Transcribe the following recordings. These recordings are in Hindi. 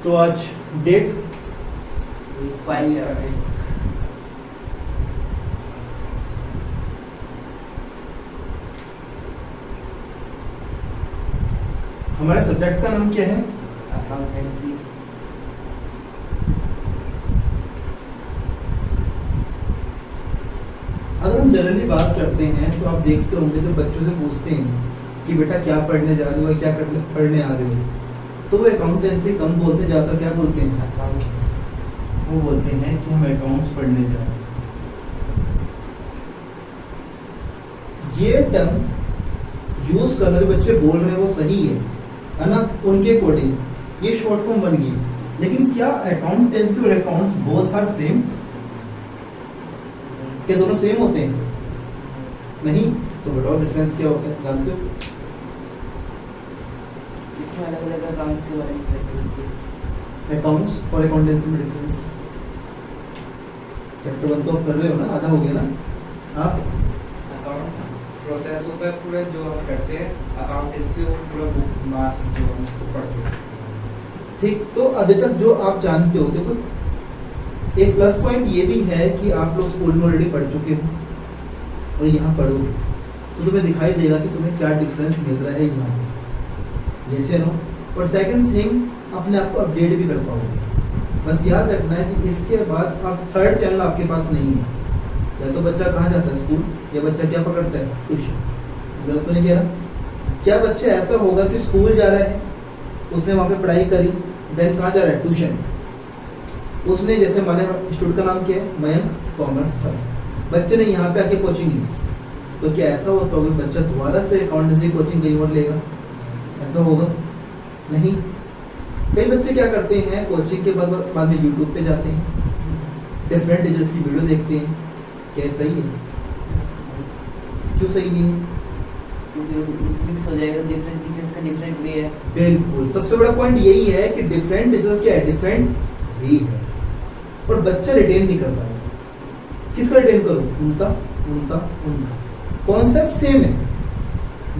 तो आज डेट 5 हमारे सब्जेक्ट का नाम क्या है? अकाउंटेंसी। अगर हम जनरली बात करते हैं तो आप देखते होंगे तो बच्चों से पूछते हैं कि बेटा क्या पढ़ने जा रहे हो, क्या पढ़ने आ रहे हो, तो वो अकाउंटेंसी कम बोलते हैं, ज़्यादातर क्या बोलते हैं? अकाउंट्स। वो बोलते हैं कि हम अकाउंट्स पढ़ने जा रहे हैं। ये टर्म यूज करना जो बच्चे बोल रहे हैं वो सही है ना, उनके अकॉर्डिंग ये शॉर्ट फॉर्म बन गई, लेकिन क्या अकाउंटेंसी और अकाउंट्स बोथ आर सेम? क्या दोनों सेम होते हैं? नहीं। तो बताओ डिफरेंस क्या होता है, जानते हो? इसमें अलग अलग अकाउंट्स के बारे में पढ़ते हैं। अकाउंट्स और अकाउंटेंसी में डिफरेंस चैप्टर 1 तो आप कर रहे हो ना, आधा हो गया ना आप? अकाउंट्स प्रोसेस होता है पूरा जो हम करते हैं, अकाउंटेंसी और पूरा बुक मास जो हम उसको पढ़ते हैं। ठीक, तो अभी तक जो आप जानते हो, देखो एक प्लस पॉइंट ये भी है कि आप लोग स्कूल में ऑलरेडी पढ़ चुके हो और यहाँ पढ़ोगे तो तुम्हें दिखाई देगा कि तुम्हें क्या डिफरेंस मिल रहा है यहाँ पे, यस या नो। और सेकंड थिंग, अपने आप को अपडेट भी कर पाओगे। बस याद रखना है कि इसके बाद आप थर्ड चैनल आपके पास नहीं है। या तो बच्चा कहाँ जाता है? स्कूल। या बच्चा क्या पकड़ता है? ट्यूशन। गलत तो नहीं कह रहा? क्या बच्चा ऐसा होगा कि स्कूल जा रहा है, उसने वहाँ पे पढ़ाई करी, देन कहाँ जा रहा है? ट्यूशन। उसने जैसे मान इंस्टीट्यूट का नाम क्या है? मयंक कॉमर्स का। बच्चे ने यहाँ पे आके कोचिंग ली, तो क्या ऐसा होता होगा बच्चा दोबारा से अकाउंटेंसी कोचिंग कहीं और लेगा? ऐसा होगा नहीं। कई बच्चे क्या करते हैं, कोचिंग के बाद में यूट्यूब पे जाते हैं, डिफरेंट टीचर्स की वीडियो देखते हैं। क्या सही है? क्यों सही नहीं है? क्योंकि मिक्स हो जाएगा, डिफरेंट टीचर्स का डिफरेंट वे है। बिल्कुल, सबसे बड़ा पॉइंट यही है कि डिफरेंट टीचर्स क्या है? डिफरेंट वे है, और बच्चा रिटेन नहीं कर पाएगा। किसका रिटेन करो? उनका उनका उनका। कॉन्सेप्ट सेम है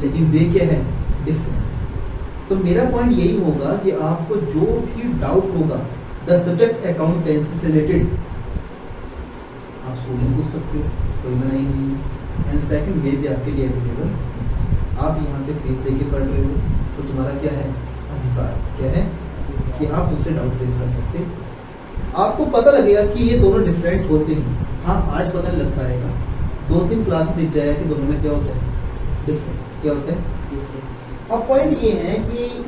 लेकिन वे क्या है? डिफरेंट। तो मेरा पॉइंट यही होगा कि आपको जो भी डाउट होगा द सब्जेक्ट अकाउंटेंसी से रिलेटेड, आप स्कूल में पूछ सकते हो, कोई मना ही नहीं है। एंड सेकंड वे भी आपके लिए अवेलेबल। आप यहाँ पे फीस देके पढ़ रहे हो तो तुम्हारा क्या है? अधिकार। क्या है? कि आप उससे डाउट रेज कर सकते हैं। आपको पता लगेगा कि ये दोनों डिफरेंट होते हैं। हाँ, आज पता नहीं लग पाएगा, 2-3 क्लास में दिख जाएगा कि दोनों में क्या होता है? डिफरेंस। क्या होता है? अब पॉइंट ये है कि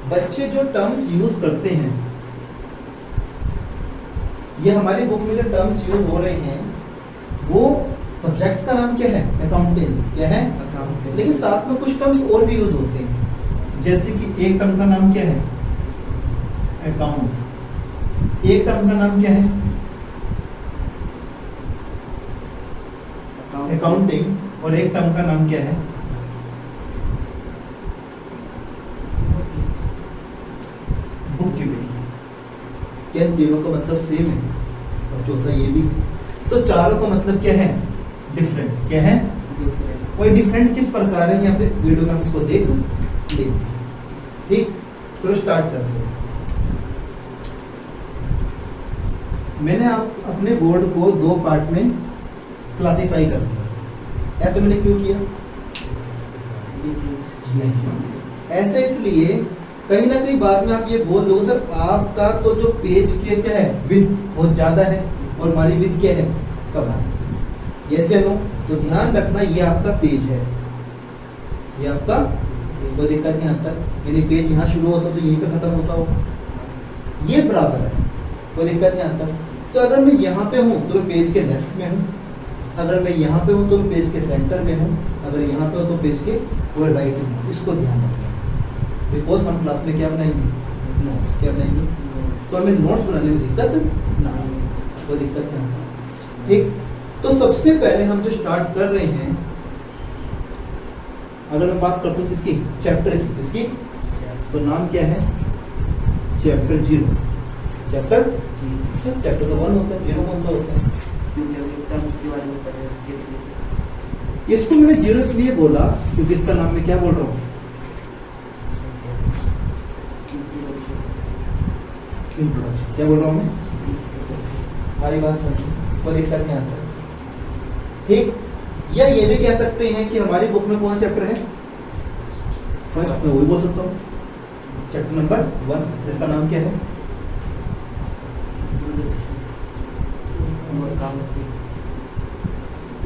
बच्चे जो टर्म्स यूज करते हैं, ये हमारी बुक में जो टर्म्स यूज हो रहे हैं वो सब्जेक्ट का नाम क्या है? अकाउंटेंसी। क्या है? अकाउंटेंसी। लेकिन साथ में कुछ टर्म्स और भी यूज होते हैं, जैसे कि एक टर्म का नाम क्या है? अकाउंट। एक टर्म का नाम क्या है? अकाउंटिंग। और एक टर्म का नाम क्या है? Book keeping. क्या तीनों का मतलब सेम है? और चौथा ये भी। तो चारों का मतलब क्या है? डिफरेंट। क्या है? डिफरेंट। और डिफरेंट किस प्रकार है यहाँ पे वीडियो में हम इसको देख लेंगे। ठीक, चलो स्टार्ट करते हैं। मैंने आप अपने बोर्ड को 2 पार्ट में क्लासिफाई कर दिया। ऐसे मैंने क्यों किया? ऐसे इसलिए कहीं ना कहीं बाद में आप ये बोल दो सर आपका तो जो पेज के क्या है? विड्थ बहुत ज्यादा है और हमारी विड्थ क्या है? कम है। यस या नो? तो ध्यान रखना ये आपका पेज है, ये आपका, कोई दिक्कत नहीं आता। यानी पेज यहाँ शुरू होता तो यहीं पे खत्म होता होगा, ये बराबर है, कोई दिक्कत नहीं आता। तो अगर मैं यहाँ पे हूँ तो मैं पेज के लेफ्ट में हूँ, अगर मैं यहाँ पे हूँ तो मैं पेज के सेंटर में हूँ, अगर यहाँ पे हूँ तो पेज के पूरे राइट में हूँ। इसको ध्यान रखना, बिकॉज हम क्लास में क्या बनाएंगे? नोट्स। क्या बनाएंगे? तो हमें नोट्स बनाने में दिक्कत ना आए, कोई दिक्कत नहीं आता। ठीक, तो सबसे पहले हम जो स्टार्ट कर रहे हैं, अगर मैं बात करता हूँ किसकी? चैप्टर की। किसकी? तो नाम क्या है? चैप्टर 0। चैप्टर चैप्टर तो 1 होता है, 0 कौन सा होता है? इसको मैंने 0 इसलिए बोला क्योंकि इसका नाम मैं क्या बोल रहा हूँ? इंट्रोडक्शन। क्या बोल रहा हूँ मैं? हमारी बात समझो, कोई दिक्कत नहीं आता, ठीक। या ये भी कह सकते हैं कि हमारी बुक में कौन चैप्टर है? फर्स्ट में, वही बोल सकता हूँ, चैप्टर नंबर 1, जिसका नाम क्या है?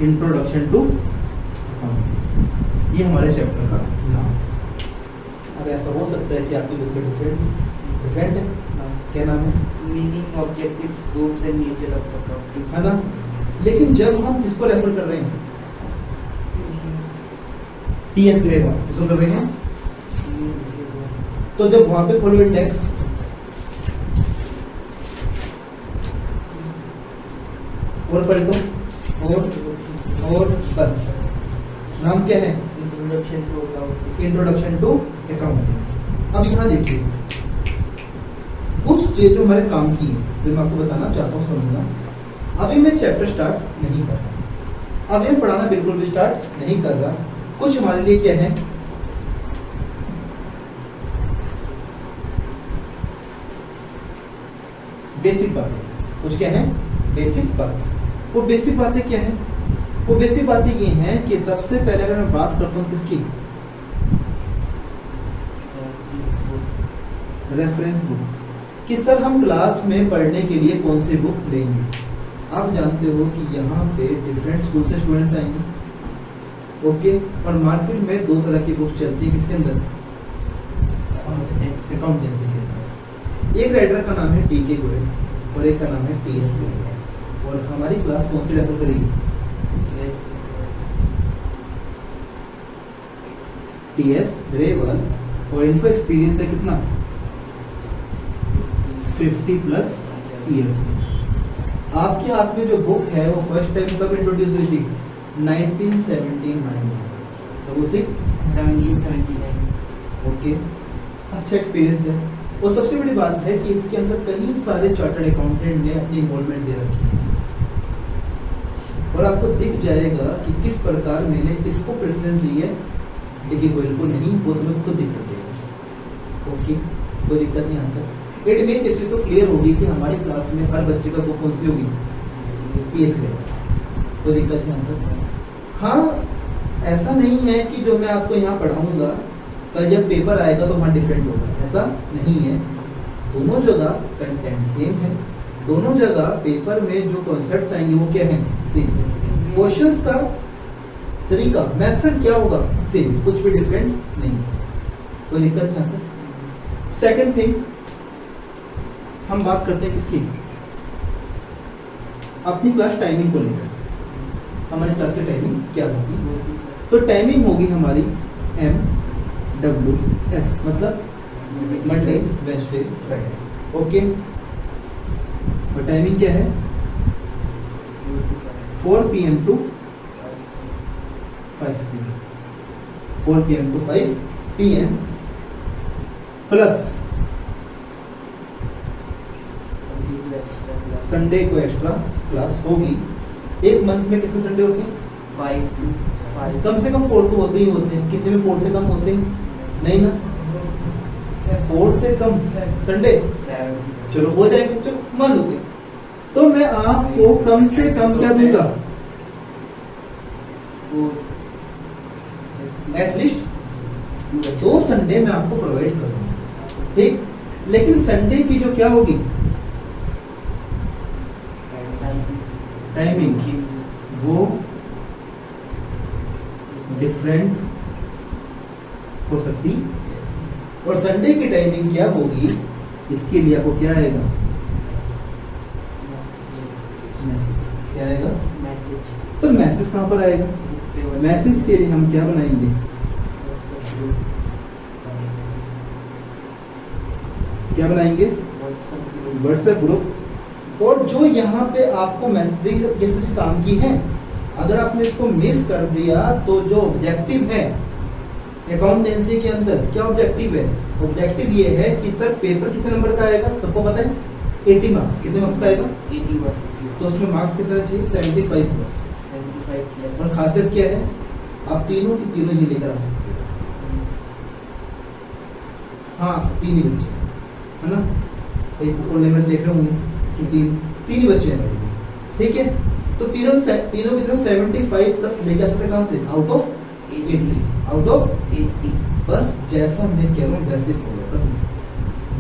Introduction to accounting. ये हमारे चैप्टर का नाम। अब ऐसा हो सकता है कि आपकी बुक में डिफरेंट है। क्या नाम है? Meaning, objectives, scopes and nature of accounting, है ना? लेकिन जब हम किसको रेफर कर रहे हैं? टीएस ग्रेवा किसको कर रहे हैं? तो जब वहां पे खोलो इंडेक्स, और पढ़ दो, और बस नाम क्या है? Introduction to accounting. Introduction to accounting. अब यहाँ देखिए कुछ चीजें जो हमारे काम की है, जो मैं आपको बताना चाहता हूँ, समझना। अभी मैं चैप्टर स्टार्ट नहीं कर रहा, अभी मैं पढ़ाना बिल्कुल भी स्टार्ट नहीं कर रहा। कुछ हमारे लिए क्या है? बेसिक बातें। कुछ क्या है? बेसिक बातें। वो बेसिक बातें क्या है? वो बेसिक बातें ये हैं कि सबसे पहले अगर मैं बात करता हूँ किसकी? Reference book. कि सर हम क्लास में पढ़ने के लिए कौन सी बुक लेंगे? आप जानते हो कि यहाँ पे डिफरेंट स्कूल से स्टूडेंट्स आएंगे, ओके। और मार्केट में दो तरह की बुक चलती है, किसके अंदर? अकाउंटेंसी के अंदर। एक राइटर का नाम है टीके गोयल और एक का नाम है टीएस गोयल। और हमारी क्लास कौन सी रेफर करेगी? टीएस ग्रेवाल। और इनको एक्सपीरियंस है कितना? 50+ ईयर्स। आपके हाथ में जो बुक है वो फर्स्ट टाइम कब इंट्रोड्यूस हुई थी? 1979। तो वो थी 1979। ओके, अच्छा एक्सपीरियंस है। और सबसे बड़ी बात है कि इसके अंदर कई सारे चार्टर्ड अकाउंटेंट ने अपनी इन्वॉल्वमेंट दे रखी है, और आपको दिख जाएगा कि किस प्रकार मैंने इसको प्रेफरेंस दी है, लेकिन कोई को नहीं, वो तुम्हें खुद दिक्कत देगा। ओके, कोई दिक्कत नहीं आता। इट मीन्स एक चीज तो क्लियर होगी कि हमारी क्लास में हर बच्चे का बुक कौन सी होगी? टीएस ग्रेवाल। कोई दिक्कत नहीं आता। हाँ, ऐसा नहीं है कि जो मैं आपको यहाँ पढ़ाऊंगा कल जब पेपर आएगा तो वहाँ डिफरेंट होगा, ऐसा नहीं है। दोनों जगह कंटेंट सेम है, दोनों जगह पेपर में जो कॉन्सेप्ट्स आएंगे वो क्या है? सेम। क्वेश्चंस का तरीका, मेथड क्या होगा? सेम, कुछ भी डिफरेंट नहीं, कोई दिक्कत नहीं आता। सेकंड थिंग, हम बात करते हैं किसकी? अपनी क्लास टाइमिंग को लेकर। हमारी क्लास की टाइमिंग क्या होगी? तो टाइमिंग होगी हमारी MWF, मतलब मंडे, वेडनेसडे, फ्राइडे। ओके, और टाइमिंग क्या है? 4 PM to 5 PM। 4 PM to 5 PM plus Sunday को एक्स्ट्रा क्लास होगी। एक मंथ में कितने संडे होते हैं? 5 कम से कम 4 तो होते ही होते हैं। किसी में 4 से कम होते हैं नहीं ना? 4 से कम संडे, चलो हो जाएंगे, चलो मान लो। तो मैं आपको कम से कम क्या दूंगा? एटलीस्ट 2 संडे मैं आपको प्रोवाइड करूंगा, ठीक। लेकिन संडे की जो क्या होगी टाइमिंग, वो डिफरेंट हो सकती है। और संडे की टाइमिंग क्या होगी, इसके लिए आपको क्या आएगा? मैसेज। क्या आएगा? मैसेज। सर मैसेज कहाँ पर आएगा? मैसेज के लिए हम क्या बनाएंगे? क्या बनाएंगे? WhatsApp group. और जो यहाँ पे आपको मैसेज काम की है, अगर आपने इसको मिस कर दिया तो जो ऑब्जेक्टिव है अकाउंटेंसी के अंदर, क्या ऑब्जेक्टिव है? ऑब्जेक्टिव ये है कि सर पेपर कितने नंबर का आएगा? सबको पता है 80 मार्क्स। कितने मार्क्स का आएगा? 80 मार्क्स। तो उसमें मार्क्स कितना चाहिए? 75+। 75+। और खासियत क्या है? आप तीनों की तीनों ही लेकर आ सकते हो। हाँ, 3 ही बच्चे, है ना? भाई ओल्ड लेवल देख रहे होंगे कि तीन ही बच्चे हैं भाई, ठीक है। तो तीनों की तरफ 75 प्लस लेके आ सकते कहाँ से, आउट ऑफ 80, आउट ऑफ 80। बस जैसा मैं कह रहा हूँ वैसे फॉलो करना।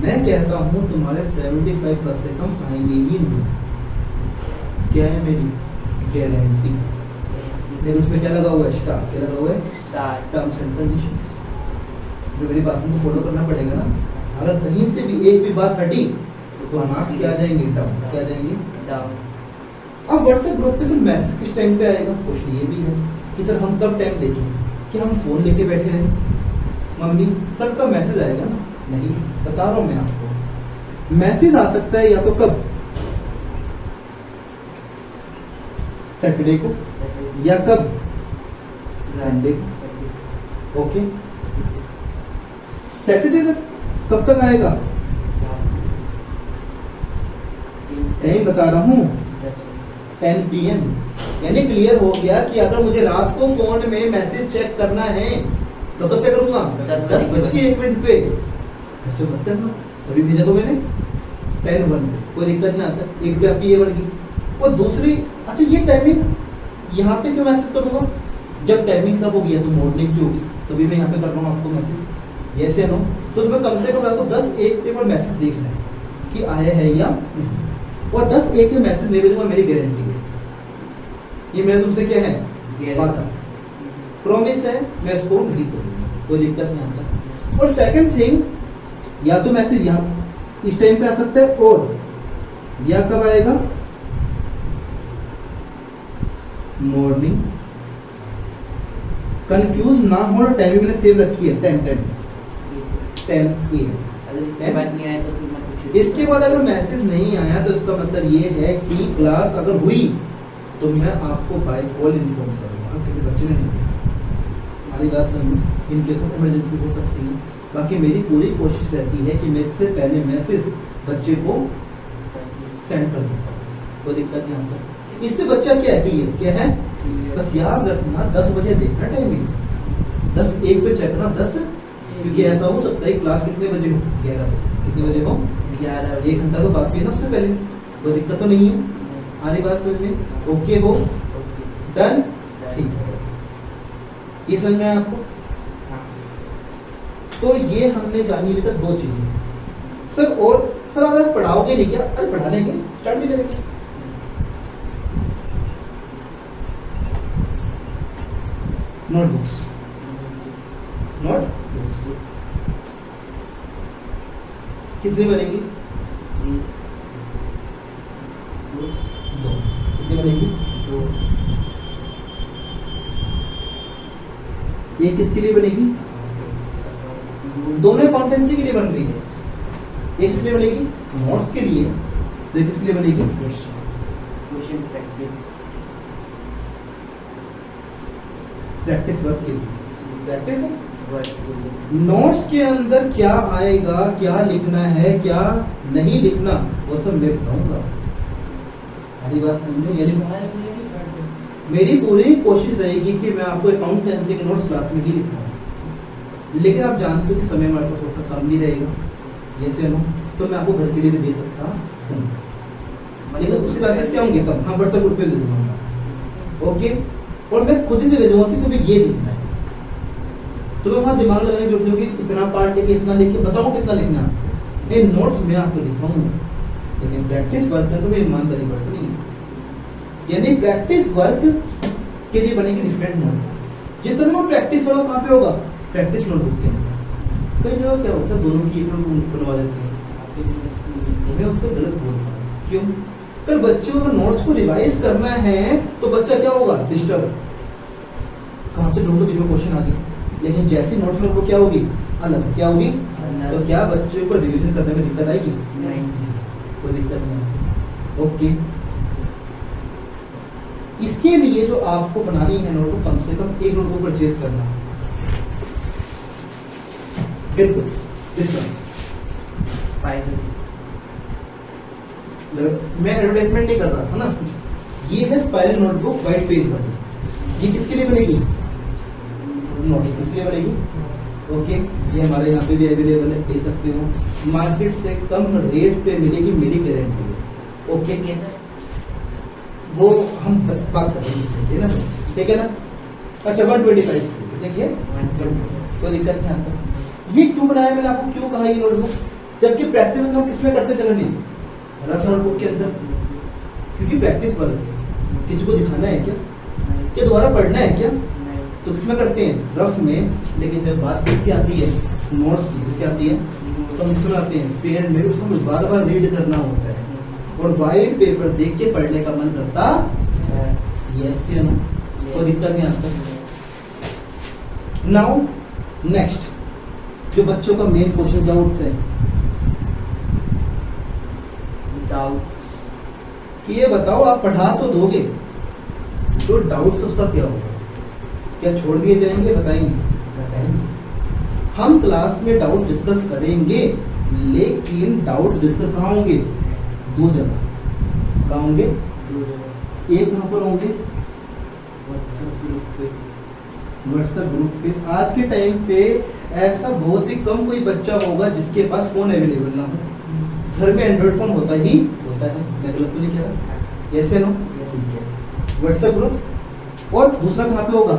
मैं कहता हूँ तुम्हारे 75 प्लस से कम आएंगे ही नहीं, क्या है मेरी गारंटी। मेरे उसमें क्या लगा हुआ है, स्टार, क्या लगा हुआ है, स्टार्ट। Terms and conditions. मेरी बातों को फॉलो करना पड़ेगा ना। अगर कहीं से भी एक भी बात हटी तो मार्क्स क्या आ जाएंगे, डाउन, क्या आ जाएंगे, डाउन। अब व्हाट्सएप ग्रुप पे सर मैसेज किस टाइम पे आएगा, क्वेश्चन ये भी है कि सर हम कब टाइम देखें, कि हम फोन लेके बैठे रहें, मम्मी सर का मैसेज आएगा ना, नहीं, बता रहा हूँ मैं आपको, मैसेज आ सकता है या तो कब, सैटरडे को, या कब, संडे को, ओके। सैटरडे तक कब तक आएगा, टाइम बता रहा हूँ 10 PM, यानी क्लियर हो गया कि अगर मुझे रात को फोन में मैसेज चेक करना है तो कब चेक करूंगा, 10:01 पे, ऐसे मत करना, अभी भेजा तो मैंने 10:01 पे, कोई दिक्कत नहीं आता, एक भी आपकी ये बन गई। और दूसरी, अच्छा ये टाइमिंग यहाँ पे क्यों मैसेज करूंगा, जब टाइमिंग कब होगी, या तो मॉर्निंग की होगी तभी मैं यहाँ पे कर रहा हूँ आपको मैसेज, यस या नो। तो तुम्हें कम से कम आपको 10:01 पे पर मैसेज देखना है कि आया है या नहीं, और 10:01 पे मैसेज नहीं भेजूंगा, मेरी गारंटी है, ये मेरा तुमसे क्या है, वादा, प्रॉमिस है, मैं इसको नहीं तोड़ूंगा, कोई दिक्कत नहीं आता। और सेकंड थिंग, या तो मैसेज यहाँ इस टाइम पे आ सकता है, और या कब आएगा, मॉर्निंग। कंफ्यूज ना हो, टाइमिंग मैंने सेव रखी है 10 AM। अगर इसके बाद नहीं आया तो फिर मैं कुछ, इसके बाद अगर मैसेज नहीं आया तो इसका मतलब ये है कि क्लास अगर हुई तो मैं आपको बाय कॉल इन्फॉर्म करूंगा, अगर किसी बच्चे ने नहीं देखा, हमारी बात समझो, इन केस ऑफ इमरजेंसी हो सकती है। बाकी मेरी पूरी कोशिश रहती है कि मैं इससे पहले मैसेज बच्चे को सेंड कर दूंगा, कोई दिक्कत नहीं आता। इससे बच्चा क्या है, क्लियर क्या है, बस याद रखना 10 बजे देखना टाइमिंग, 10:01 पे चेक करना, 10, क्योंकि ऐसा हो सकता है क्लास कितने बजे हो, 11 बजे, कितने बजे हो, 11 1 घंटा तो काफी है ना उससे पहले, कोई दिक्कत तो नहीं है, आधी बात समझ में, ओके हो, डन, ठीक है, ये समझ में आया आपको। तो ये हमने जानी अभी तक 2 चीजें सर, और सर अगर पढ़ाओगे नहीं क्या, अरे पढ़ा लेंगे, स्टार्ट भी करेंगे। नोटबुक्स, नोटबुक्स कितनी बनेगी, 2, कितनी बनेगी, 2, ये किसके लिए बनेगी, दोनों अकाउंटेंसी के लिए बन रही है, एक किसके लिए बनेगी, नोट्स के लिए, तो ये किसके लिए बनेगी, क्वेश्चन प्रैक्टिस, प्रैक्टिस वर्क के लिए, प्रैक्टिस वर्क के लिए। नोट्स के अंदर क्या आएगा, क्या लिखना है, क्या नहीं लिखना, वो सब मैं बताऊंगा, हमारी बात समझो। यानी मेरी पूरी कोशिश रहेगी कि मैं आपको अकाउंटेंसी के नोट्स क्लास में ही लिखवाऊं, लेकिन आप जानते हो कि समय हमारे पास थोड़ा सा कम भी रहेगा, ये से नो, तो मैं आपको घर के लिए भी दे सकता हूँ, लेकिन उसके चांसेस क्या होंगे, कम, हाँ व्हाट्सएप ग्रुप पे दे दूंगा, ओके। और मैं खुद ही दे भेजूंगा कि तुम्हें ये लिखना है, तो मैं वहाँ दिमाग लगाने की जरूरत नहीं होगी, इतना पार्ट लेके इतना लिख के बताओ कितना लिखना है, ये नोट्स मैं आपको लिखवाऊंगा, लेकिन प्रैक्टिस वर्क है तो मैं ईमानदारी बरतनी है, यानी प्रैक्टिस वर्क के लिए बनेगी डिफरेंट नोटबुक, जितना प्रैक्टिस वर्क कहाँ पे होगा, प्रैक्टिस नोटबुक के अंदर। कई जगह क्या होता है, दोनों की एक नोटबुक बनवा देते हैं, मैं उससे गलत बोलता हूँ, क्यों, कल बच्चों को नोट्स को रिवाइज करना है तो बच्चा क्या होगा, डिस्टर्ब, कहाँ से ढूंढो बीच में क्वेश्चन आ गया, लेकिन जैसी नोट्स में वो क्या होगी, अलग, क्या होगी, तो क्या बच्चे को रिवीजन करने में दिक्कत आएगी, नहीं, कोई दिक्कत नहीं, ओके। इसके लिए जो आपको बनानी है नोटबुक, कम से कम एक नोटबुक परचेज करना, बिल्कुल मैं एडवर्टाइजमेंट नहीं कर रहा था ना, ये है स्पाइरल नोटबुक व्हाइट पेज वाली, ये किसके लिए बनेगी, नोट्स किसके लिए बनेगी, ओके, ये हमारे यहाँ पे भी अवेलेबल है, ले सकते हो। मार्केट से कम रेट पे मिलेगी, मेरी गारंटी है। ओके, ये सर वो हम बात करेंगे, ठीक है ना, ठीक है ना। अच्छा 125 देखिए, कोई दिक्कत नहीं आता। ये क्यों बनाया मैंने आपको, क्यों कहा ये नोटबुक, जबकि प्रैक्टिस हम किसमें करते चलो नहीं, रफ नोटबुक के अंदर, क्योंकि प्रैक्टिस वर्क है, किसी को दिखाना है क्या, कि दोबारा पढ़ना है क्या, नहीं तो किसमें करते हैं, रफ में। लेकिन जब बात किसकी आती है, नोट्स की, किसकी आती है, तो हम किसमें आते हैं, पेन में, उसको मुझे बार बार रीड करना होता है, और वाइट पेपर देख के पढ़ने का मन करता, यस या नो, कोई दिक्कत नहीं आता। नाउ नेक्स्ट, जो बच्चों का मेन क्वेश्चन क्या उठता है डाउट्स। कि ये बताओ आप पढ़ा तो दोगे, जो डाउट्स उसका क्या होगा, क्या छोड़ दिए जाएंगे, बताएंगे। हम क्लास में डाउट डिस्कस करेंगे, लेकिन डाउट्स डिस्कस कहाँ होंगे, दो जगह। कहाँ होंगे, एक कहाँ पर होंगे, व्हाट्सएप ग्रुप पे। आज के टाइम पे ऐसा बहुत ही कम कोई बच्चा होगा जिसके पास फोन अवेलेबल ना हो। घर में एंड्रॉइड फोन होता ही होता है, मैं गलत तो नहीं कह रहा, ऐसे नो, ठीक है। व्हाट्सएप ग्रुप, और दूसरा कहाँ पे होगा,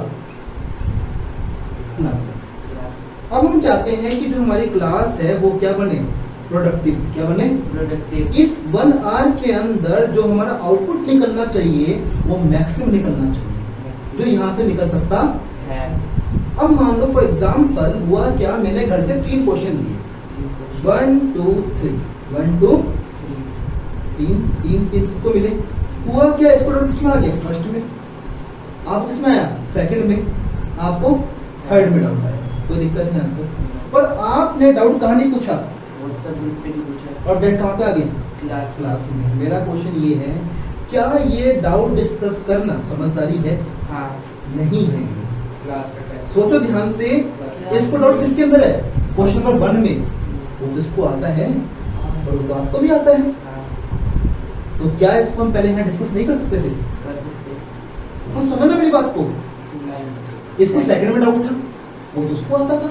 क्लास में। अब हम चाहते हैं कि जो हमारी क्लास है वो क्या बने, प्रोडक्टिव, क्या बने, प्रोडक्टिव। इस 1 आवर के अंदर जो हमारा आउटपुट निकलना चाहिए वो मैक्सिमम निकलना चाहिए, जो यहाँ से निकल सकता है। अब मान लो फॉर एग्जाम्पल हुआ क्या, मैंने घर से 3 क्वेश्चन दिए, 1 2 3, 1 2 3 सबको मिले। हुआ क्या, इसको डाउट किसमें आ गया, फर्स्ट में, आपको किसमें आया, सेकंड में, आपको थर्ड में डाउट आया, कोई दिक्कत नहीं आता। और आपने डाउट कहाँ नहीं पूछा, व्हाट्सएप ग्रुप पे नहीं पूछा, और डेट कहाँ पे आ गई, क्लास क्लास में। मेरा क्वेश्चन ये है, क्या ये डाउट डिस्कस करना समझदारी है, हाँ नहीं है ये। क्लास का टाइम सोचो ध्यान से, इसको डाउट किसके अंदर है, क्वेश्चन नंबर 1 में, वो तो इसको आता है और वो तो आपको भी आता है, हाँ तो क्या इसको हम पहले यहाँ डिस्कस नहीं कर सकते थे, कर सकते। तो समझना मेरी बात को। नहीं इसको सेकंड में डाउट था, वो तो उसको आता था,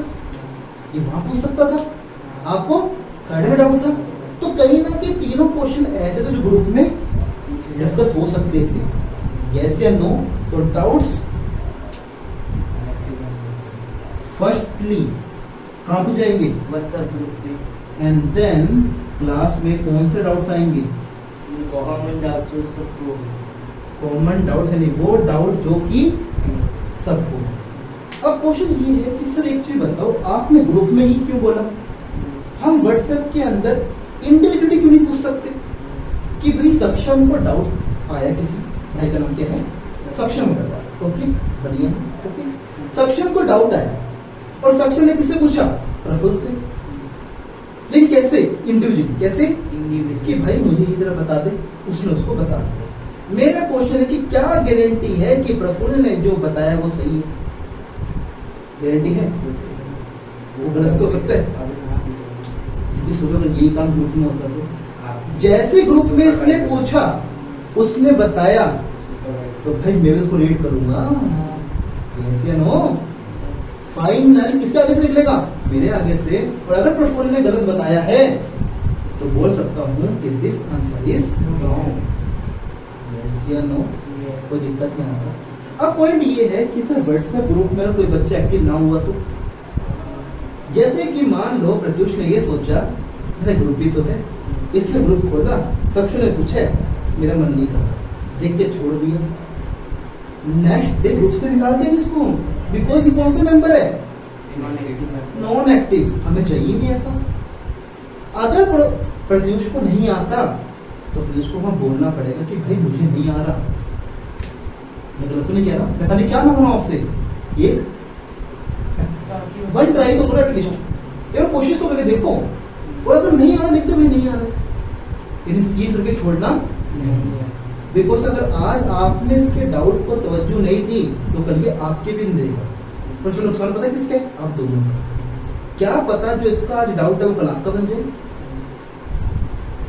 ये वहां पूछ सकता था, आपको थर्ड में डाउट था, तो कहीं ना कहीं तीनों क्वेश्चन ऐसे थे जो ग्रुप में डिस्कस हो सकते थे, यस या नो। तो डाउट्स फर्स्टली कहाँ पे जाएंगे, व्हाट्सएप ग्रुप पे। एंड देन क्लास में कौन से डाउट्स आएंगे, कॉमन डाउट्स सबको, कॉमन डाउट्स, यानी वो डाउट जो कि सबको। अब क्वेश्चन ये है कि सर एक चीज बताओ, आपने ग्रुप में ही क्यों बोला, हम व्हाट्सएप के अंदर इंडिविजुअली क्यों नहीं पूछ सकते कि भाई सक्षम को डाउट आया, किसी भाई का नाम क्या है, सक्षम अग्रवाल, ओके बढ़िया है, ओके सक्षम को डाउट आया और सक्षम ने किससे पूछा, प्रफुल्ल से, लेकिन कैसे, इंडिविजुअली, कैसे कि इंडिविजुअल। भाई मुझे ये जरा बता दे, उसने उसको बता दिया। मेरा क्वेश्चन है कि क्या गारंटी है कि प्रफुल्ल ने जो बताया वो सही है, गारंटी है, वो गलत तो हो सकता है। क्योंकि सोचो अगर यही काम ग्रुप में होता तो, जैसे ग्रुप में इसने पूछा उसने बताया, तो भाई मैं उसको रीड करूंगा, यस या नो, फाइनल किसके आगे से निकलेगा, मेरे आगे से। और अगर प्रफुल्ल ने गलत बताया है तो बोल सकता हूँ कि this answer is wrong, yes या नो, कोई दिक्कत नहीं आता। अब पॉइंट ये है कि सर व्हाट्सएप ग्रुप में कोई बच्चा एक्टिव ना हुआ तो, जैसे कि मान लो प्रत्युष ने ये सोचा मेरा ग्रुप भी तो है, इसने ग्रुप खोला, सबसे ने पूछा, मेरा मन नहीं कर रहा, देख के छोड़ दिया, नेक्स्ट डे ग्रुप से निकाल दिया इसको, बिकॉज ये कौन सा मेंबर है, नॉन एक्टिव। हमें चाहिए नहीं ऐसा। अगर प्रत्युष को नहीं आता तो प्रत्युष को वहां बोलना पड़ेगा कि भाई मुझे नहीं आ रहा, मैं गलत तो नहीं कह रहा, मैं खाली क्या मांग रहा हूं आपसे, एक वन ट्राई तो करो एटलीस्ट, एक कोशिश तो करके देखो, और अगर नहीं आ रहा लिख दो भाई नहीं आ रहा, यानी सील करके छोड़ना नहीं है। बिकॉज अगर आज आपने इसके डाउट को तवज्जो नहीं दी तो कल ये आपके भी नहीं देगा, और उसमें नुकसान पता है किसका है, आप दोनों का। क्या पता जो इसका आज डाउट है वो कल आपका बन जाए,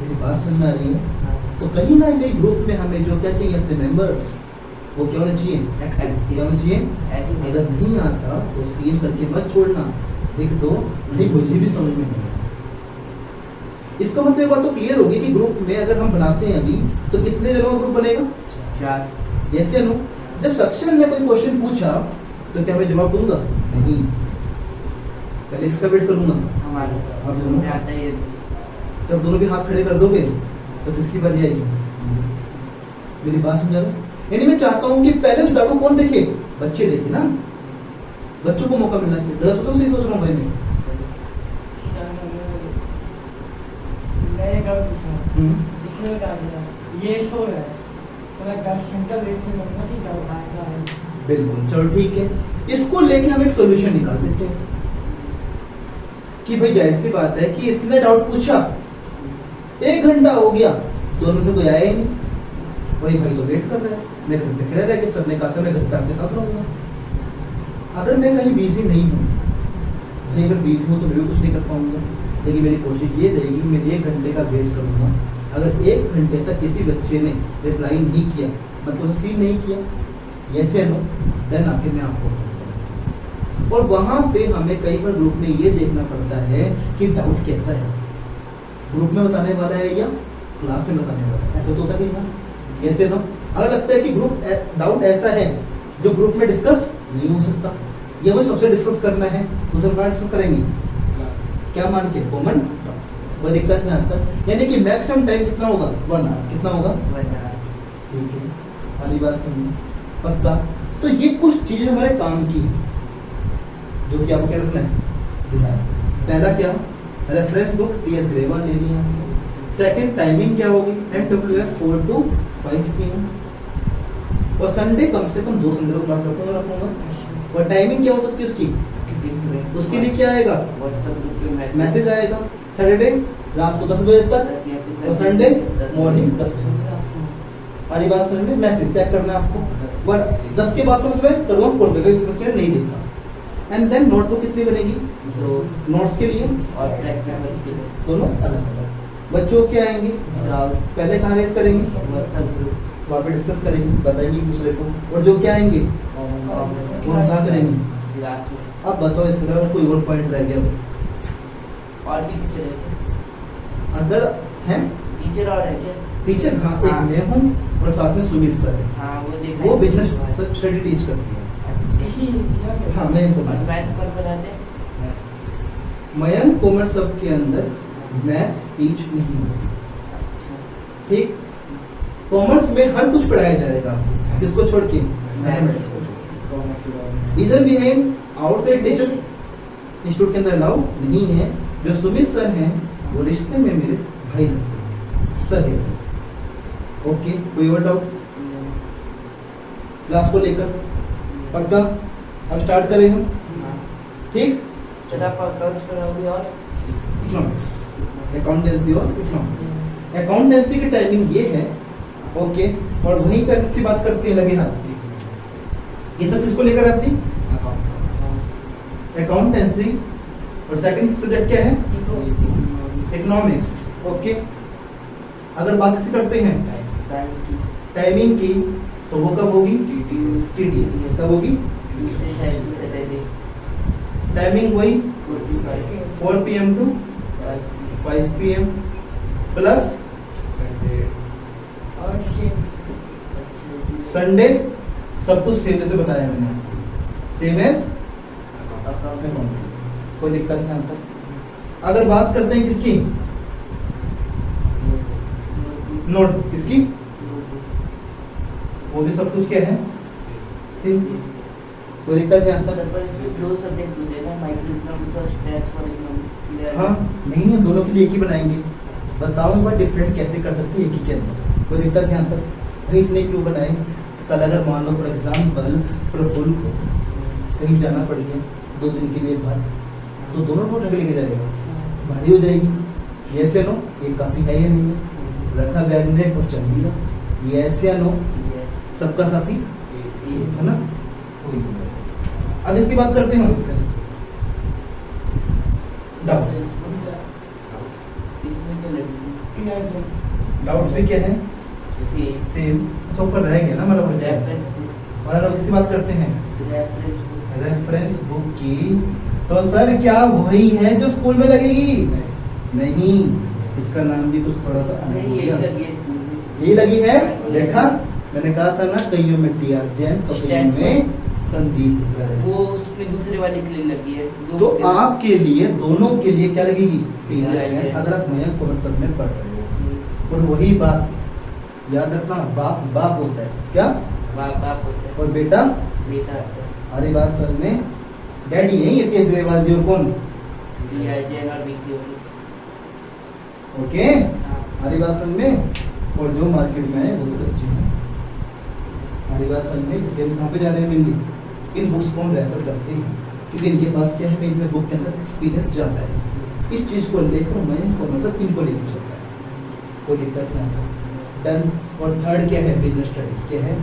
मेरी बात समझ में आ रही है। तो कहीं ना कहीं ग्रुप में हमें जो क्या चाहिए, अपने मेंबर्स वो क्या होना चाहिए, एक्टिव, क्या होना चाहिए। अगर नहीं आता तो सील करके मत छोड़ना, एक दो भाई मुझे भी समझ में नहीं आया। इसका मतलब एक बात तो क्लियर होगी कि ग्रुप में अगर हम बनाते हैं अभी तो कितने जनों का ग्रुप बनेगा? 4। यस या नो? जब सक्षम ने कोई क्वेश्चन पूछा तो क्या मैं जवाब दूंगा? नहीं, पहले किसका वेट करूंगा? हमारे आप दोनों में आता है ये। जब दोनों भी हाथ खड़े कर दोगे तो किसकी बारी आएगी? मेरी बात समझा लो। यानी मैं चाहता हूं कि पहले उस डाटा कौन देखे? बच्चे देखे ना, बच्चों को मौका मिलना चाहिए। गलत तो सही सोच रहा हूँ भाई मैं? मैं कब पूछा हम्म, इसमें क्या किया ये सो रहा है तो मैं 10 घंटा वेट करूंगा कि कब आएगा। बिल्कुल, चलो ठीक है। इसको लेके हम एक सोल्यूशन निकाल देते हैं कि भाई जाहिर सी बात है कि इसने डाउट पूछा, 1 घंटा हो गया, दोनों में से कोई आया ही नहीं, वही भाई तो वेट कर रहा है, मैं घर पे रह गया, सबने कहा था मैं घर पे आपके साथ रहूंगा। अगर मैं कहीं बिजी नहीं हूँ भाई, अगर बिजी हूँ तो मैं भी कुछ नहीं कर पाऊंगा, लेकिन मेरी कोशिश ये रहेगी मैं 1 घंटे का वेट करूंगा। अगर 1 घंटे तक किसी बच्चे ने रिप्लाई नहीं किया, मतलब उसे सीन नहीं किया, यस या नो, देन आके मैं आपको बताऊंगा। और वहां पे हमें कई बार ग्रुप में ये देखना पड़ता है कि डाउट कैसा है, ग्रुप में बताने वाला है या क्लास में बताने वाला है। ऐसा तो होता कई बार, यस या नो? अगर लगता है कि ग्रुप डाउट ऐसा है जो ग्रुप में डिस्कस नहीं हो सकता, ये हमें सबसे डिस्कस करना है, उसे हम डिस्कस करेंगे क्लास क्या मान के? कॉमन, वो दिक्कत नहीं आता। यानी कि मैक्सिमम टाइम कितना होगा? 1 आवर। कितना होगा? 1 hour। ठीक है, खाली बात समझ पक्का। तो ये कुछ चीजें हमारे काम की है जो कि आपको क्या रखना है? पहला क्या? रेफरेंस बुक टीएस ग्रेवाल लेनी है आपको। सेकंड, टाइमिंग क्या होगी? MWF 4 to 5 PM। और संडे कम से कम 2 संडे तो क्लास रखूंगा। और टाइमिंग क्या हो सकती है उसकी? उसके लिए क्या आएगा? WhatsApp ग्रुप में मैसेज आएगा। सैटरडे रात को 10 बजे तक और संडे मॉर्निंग 10 बजे तक। हमारी बात समझ में? मैसेज चेक करना है आपको। और 10 के बाद तो मैं करूँगा कॉल करके, जिस बच्चे ने नहीं देखा। एंड देन नोटबुक कितनी बनेगी? 2 नोट्स के लिए और प्रैक्टिस के लिए दोनों अलग अलग। बच्चों क्या आएंगे? पहले कहाँ रेस करेंगे? WhatsApp ग्रुप वहाँ पे डिस्कस करेंगे, बताएंगे एक दूसरे को। और जो क्या आएंगे वो हम कहाँ करेंगे? क्लास में। अब बताओ इसमें अगर कोई और पॉइंट रह गया तो? और भी टीचर है क्या? अगर है टीचर और है क्या? टीचर, हाँ, एक हाँ। मैं हूँ और साथ में सुमित सर है, हाँ वो देखा वो है। बिजनेस स्टडी टीच करती है। यही हाँ, मैं इनको और मैथ्स कौन पढ़ाते हैं? मयंक कॉमर्स सब के अंदर मैथ टीच नहीं होती। अच्छा। ठीक, कॉमर्स में हर कुछ पढ़ाया जाएगा, किसको छोड़ के? मैथमेटिक्स को छोड़ के। Reason behind outside teacher institute के अंदर अलाउ नहीं है। जो सुमित सर हैं वो रिश्ते में मेरे भाई लगते हैं, सर है। ओके, कोई और डाउट क्लास को लेकर? पक्का? अब स्टार्ट करें हम, हाँ। ठीक? चलो आप अकाउंट्स पढ़ाओगे और इकोनॉमिक्स, अकाउंटेंसी और इकोनॉमिक्स। अकाउंटेंसी की टाइमिंग ये है, ओके। और वहीं पर किसी बात करते हैं लगे हाथ। ये सब किसको लेकर आती? अकाउंटेंसी। और सेकंड सब्जेक्ट क्या है? इकोनॉमिक्स। ओके, अगर बात ऐसे करते हैं टाइमिंग की तो वो कब होगी? TDS कब होगी? सैटरडे टाइमिंग वही 45 4 PM to 5 PM प्लस और सेम संडे। सब कुछ सेम जैसे बताया मैंने, सेम एज कोई दिक्कत नहीं आता। अगर बात करते हैं किसकी? नोट किसकी? वो भी सब कुछ क्या है? सेम, कोई दिक्कत नहीं आता। सर पर इसमें फ्लो सब्जेक्ट दो देना, माइक्रो इकोनॉमिक्स और स्टैट्स फॉर इकोनॉमिक्स के लिए। हाँ, नहीं दोनों के लिए एक ही बनाएंगे। बताऊंगा डिफरेंट कैसे कर सकते हैं एक ही के अंदर, कोई दिक्कत नहीं आता। भाई इतने क्यों बनाए? कल अगर मान लो फॉर एग्जाम्पल प्रफुल्ल को कहीं जाना पड़ गया 2 दिन के लिए बाहर, तो दोनों नोट रख लेके जाएगा, भारी हो जाएगी। यस या नो? ये काफी है या नहीं है? रखा बैग में और चल दिया। यस या नो? यस सबका साथी ये है ना? कोई अब इसकी बात करते हैं हम डाउट्स। इसमें क्या लगेगी? डाउट्स भी क्या है? Same same. अच्छा, ऊपर रह गया ना हमारा रेफरेंस। रेफरेंस बुक और अगर किसी बात करते हैं रेफरेंस बुक रेफरेंस बुक की, तो सर क्या वही है जो स्कूल में लगेगी? नहीं, इसका नाम भी कुछ थोड़ा सा अलग नहीं हो यही गया। लगी है स्कूल में। यही लगी है, देखा मैंने कहा था ना, कईयों में टीआर जैन, कईयों में संदीप गर्ग। वो उसमें दूसरे वाले के लिए लगी है। तो आपके लिए दोनों के लिए क्या लगेगी? TR TR Jain, Jain. अगर आप मयंक कॉमर्स में पढ़ रहे हो। और वही बात याद रखना, बाप बाप होता है क्या, बाप होता है, और बेटा बेटा होता है। हमारी बात सर में डैडी है ये केजरीवाल जी, और कौन? DRJ और VK वाली। ओके, हाँ। हमारी बात समझ में। और जो मार्केट में है वो तो बच्चे हैं। हमारी बात समझ में। इसलिए हम कहाँ पे जा रहे हैं मेनली, इन बुक्स को हम रेफर करते हैं, क्योंकि इनके पास क्या है, इनके बुक के अंदर एक्सपीरियंस ज़्यादा है। इस चीज़ को लेकर मैं इनको मतलब इनको लेकर चलता है, कोई दिक्कत नहीं आता। डन। और थर्ड क्या है? बिजनेस स्टडीज क्या है?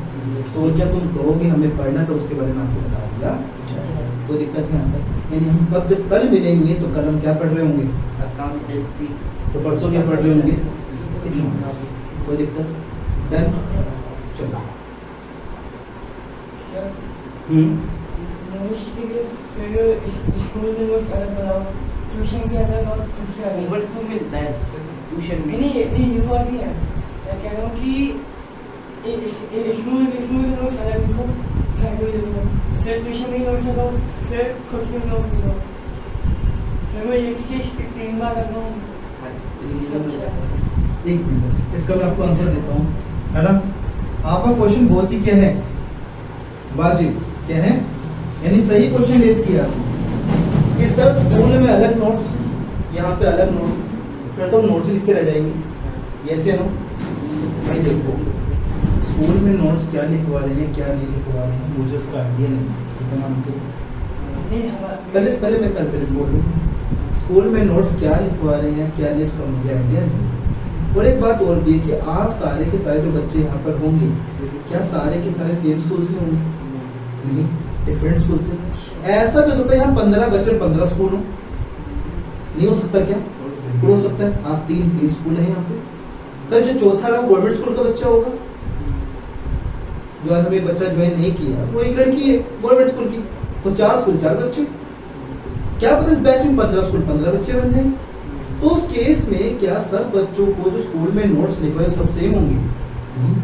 तो जब तुम कहोगे हमें पढ़ना, तो उसके बारे में आपको बता दिया जाएगा, कोई दिक्कत नहीं आता। यानी हम कब जब कल मिलेंगे तो कल हम क्या पढ़ रहे होंगे? अकाउंटेंसी। तो परसों क्या पढ़ रहे होंगे? इकोनॉमिक्स। कोई दिक्कत? डन। चलो। सर हम्म। स्कूल में नोट्स अलग बनाओ, ट्यूशन के अलग और खुद से अलग। ओवर टू मिलता है ट्यूशन में। नहीं ये बात नहीं है, मैं कह रहा हूँ कि स्कूल के नोट्स अलग लिखो, घर में लिखो, फिर ट्यूशन में नोट्स लिखो, फिर खुद से नोट लिखो। फिर मैं एक ही चीज़ 3 बार कर रहा हूँ। एक मिनट बस, इसका मैं आपको आंसर देता हूँ, है ना। आपका क्वेश्चन बहुत ही क्या है, वाजिब क्या है, यानी सही क्वेश्चन रेज किया कि सर स्कूल में अलग नोट्स, यहाँ पे अलग नोट्स, फिर तो हम नोट्स ही लिखते रह जाएंगे। यस या नो? भाई देखो, स्कूल में नोट्स क्या लिखवा रहे हैं क्या नहीं लिखवा रहे हैं, मुझे उसका आइडिया नहीं है, तो मानते हो? नहीं हमारा पहले पहले मैं पहले बोलूँ, स्कूल में नोट्स क्या लिखवा रहे हैं क्या नहीं, उसका मुझे आइडिया नहीं है। और एक बात और भी है कि आप सारे के सारे जो बच्चे यहाँ पर होंगे, क्या सारे के सारे सेम स्कूल से होंगे? नहीं, डिफरेंट स्कूल से। ऐसा भी हो सकता है यहाँ 15 बच्चे और 15 स्कूल हो, नहीं हो सकता क्या? हो सकता है। आप 3 स्कूल हैं यहाँ पे। कल जो चौथा रहा वो गवर्नमेंट स्कूल का बच्चा होगा, जो आज हमें बच्चा ज्वाइन नहीं किया वो एक लड़की है गवर्नमेंट स्कूल की, तो 4 स्कूल 4 बच्चे। क्या पता इस बैच में 15 स्कूल 15 बच्चे बन जाएंगे। तो उस केस में क्या सब बच्चों को जो स्कूल में नोट्स लिखवाए सब सेम होंगे? नहीं।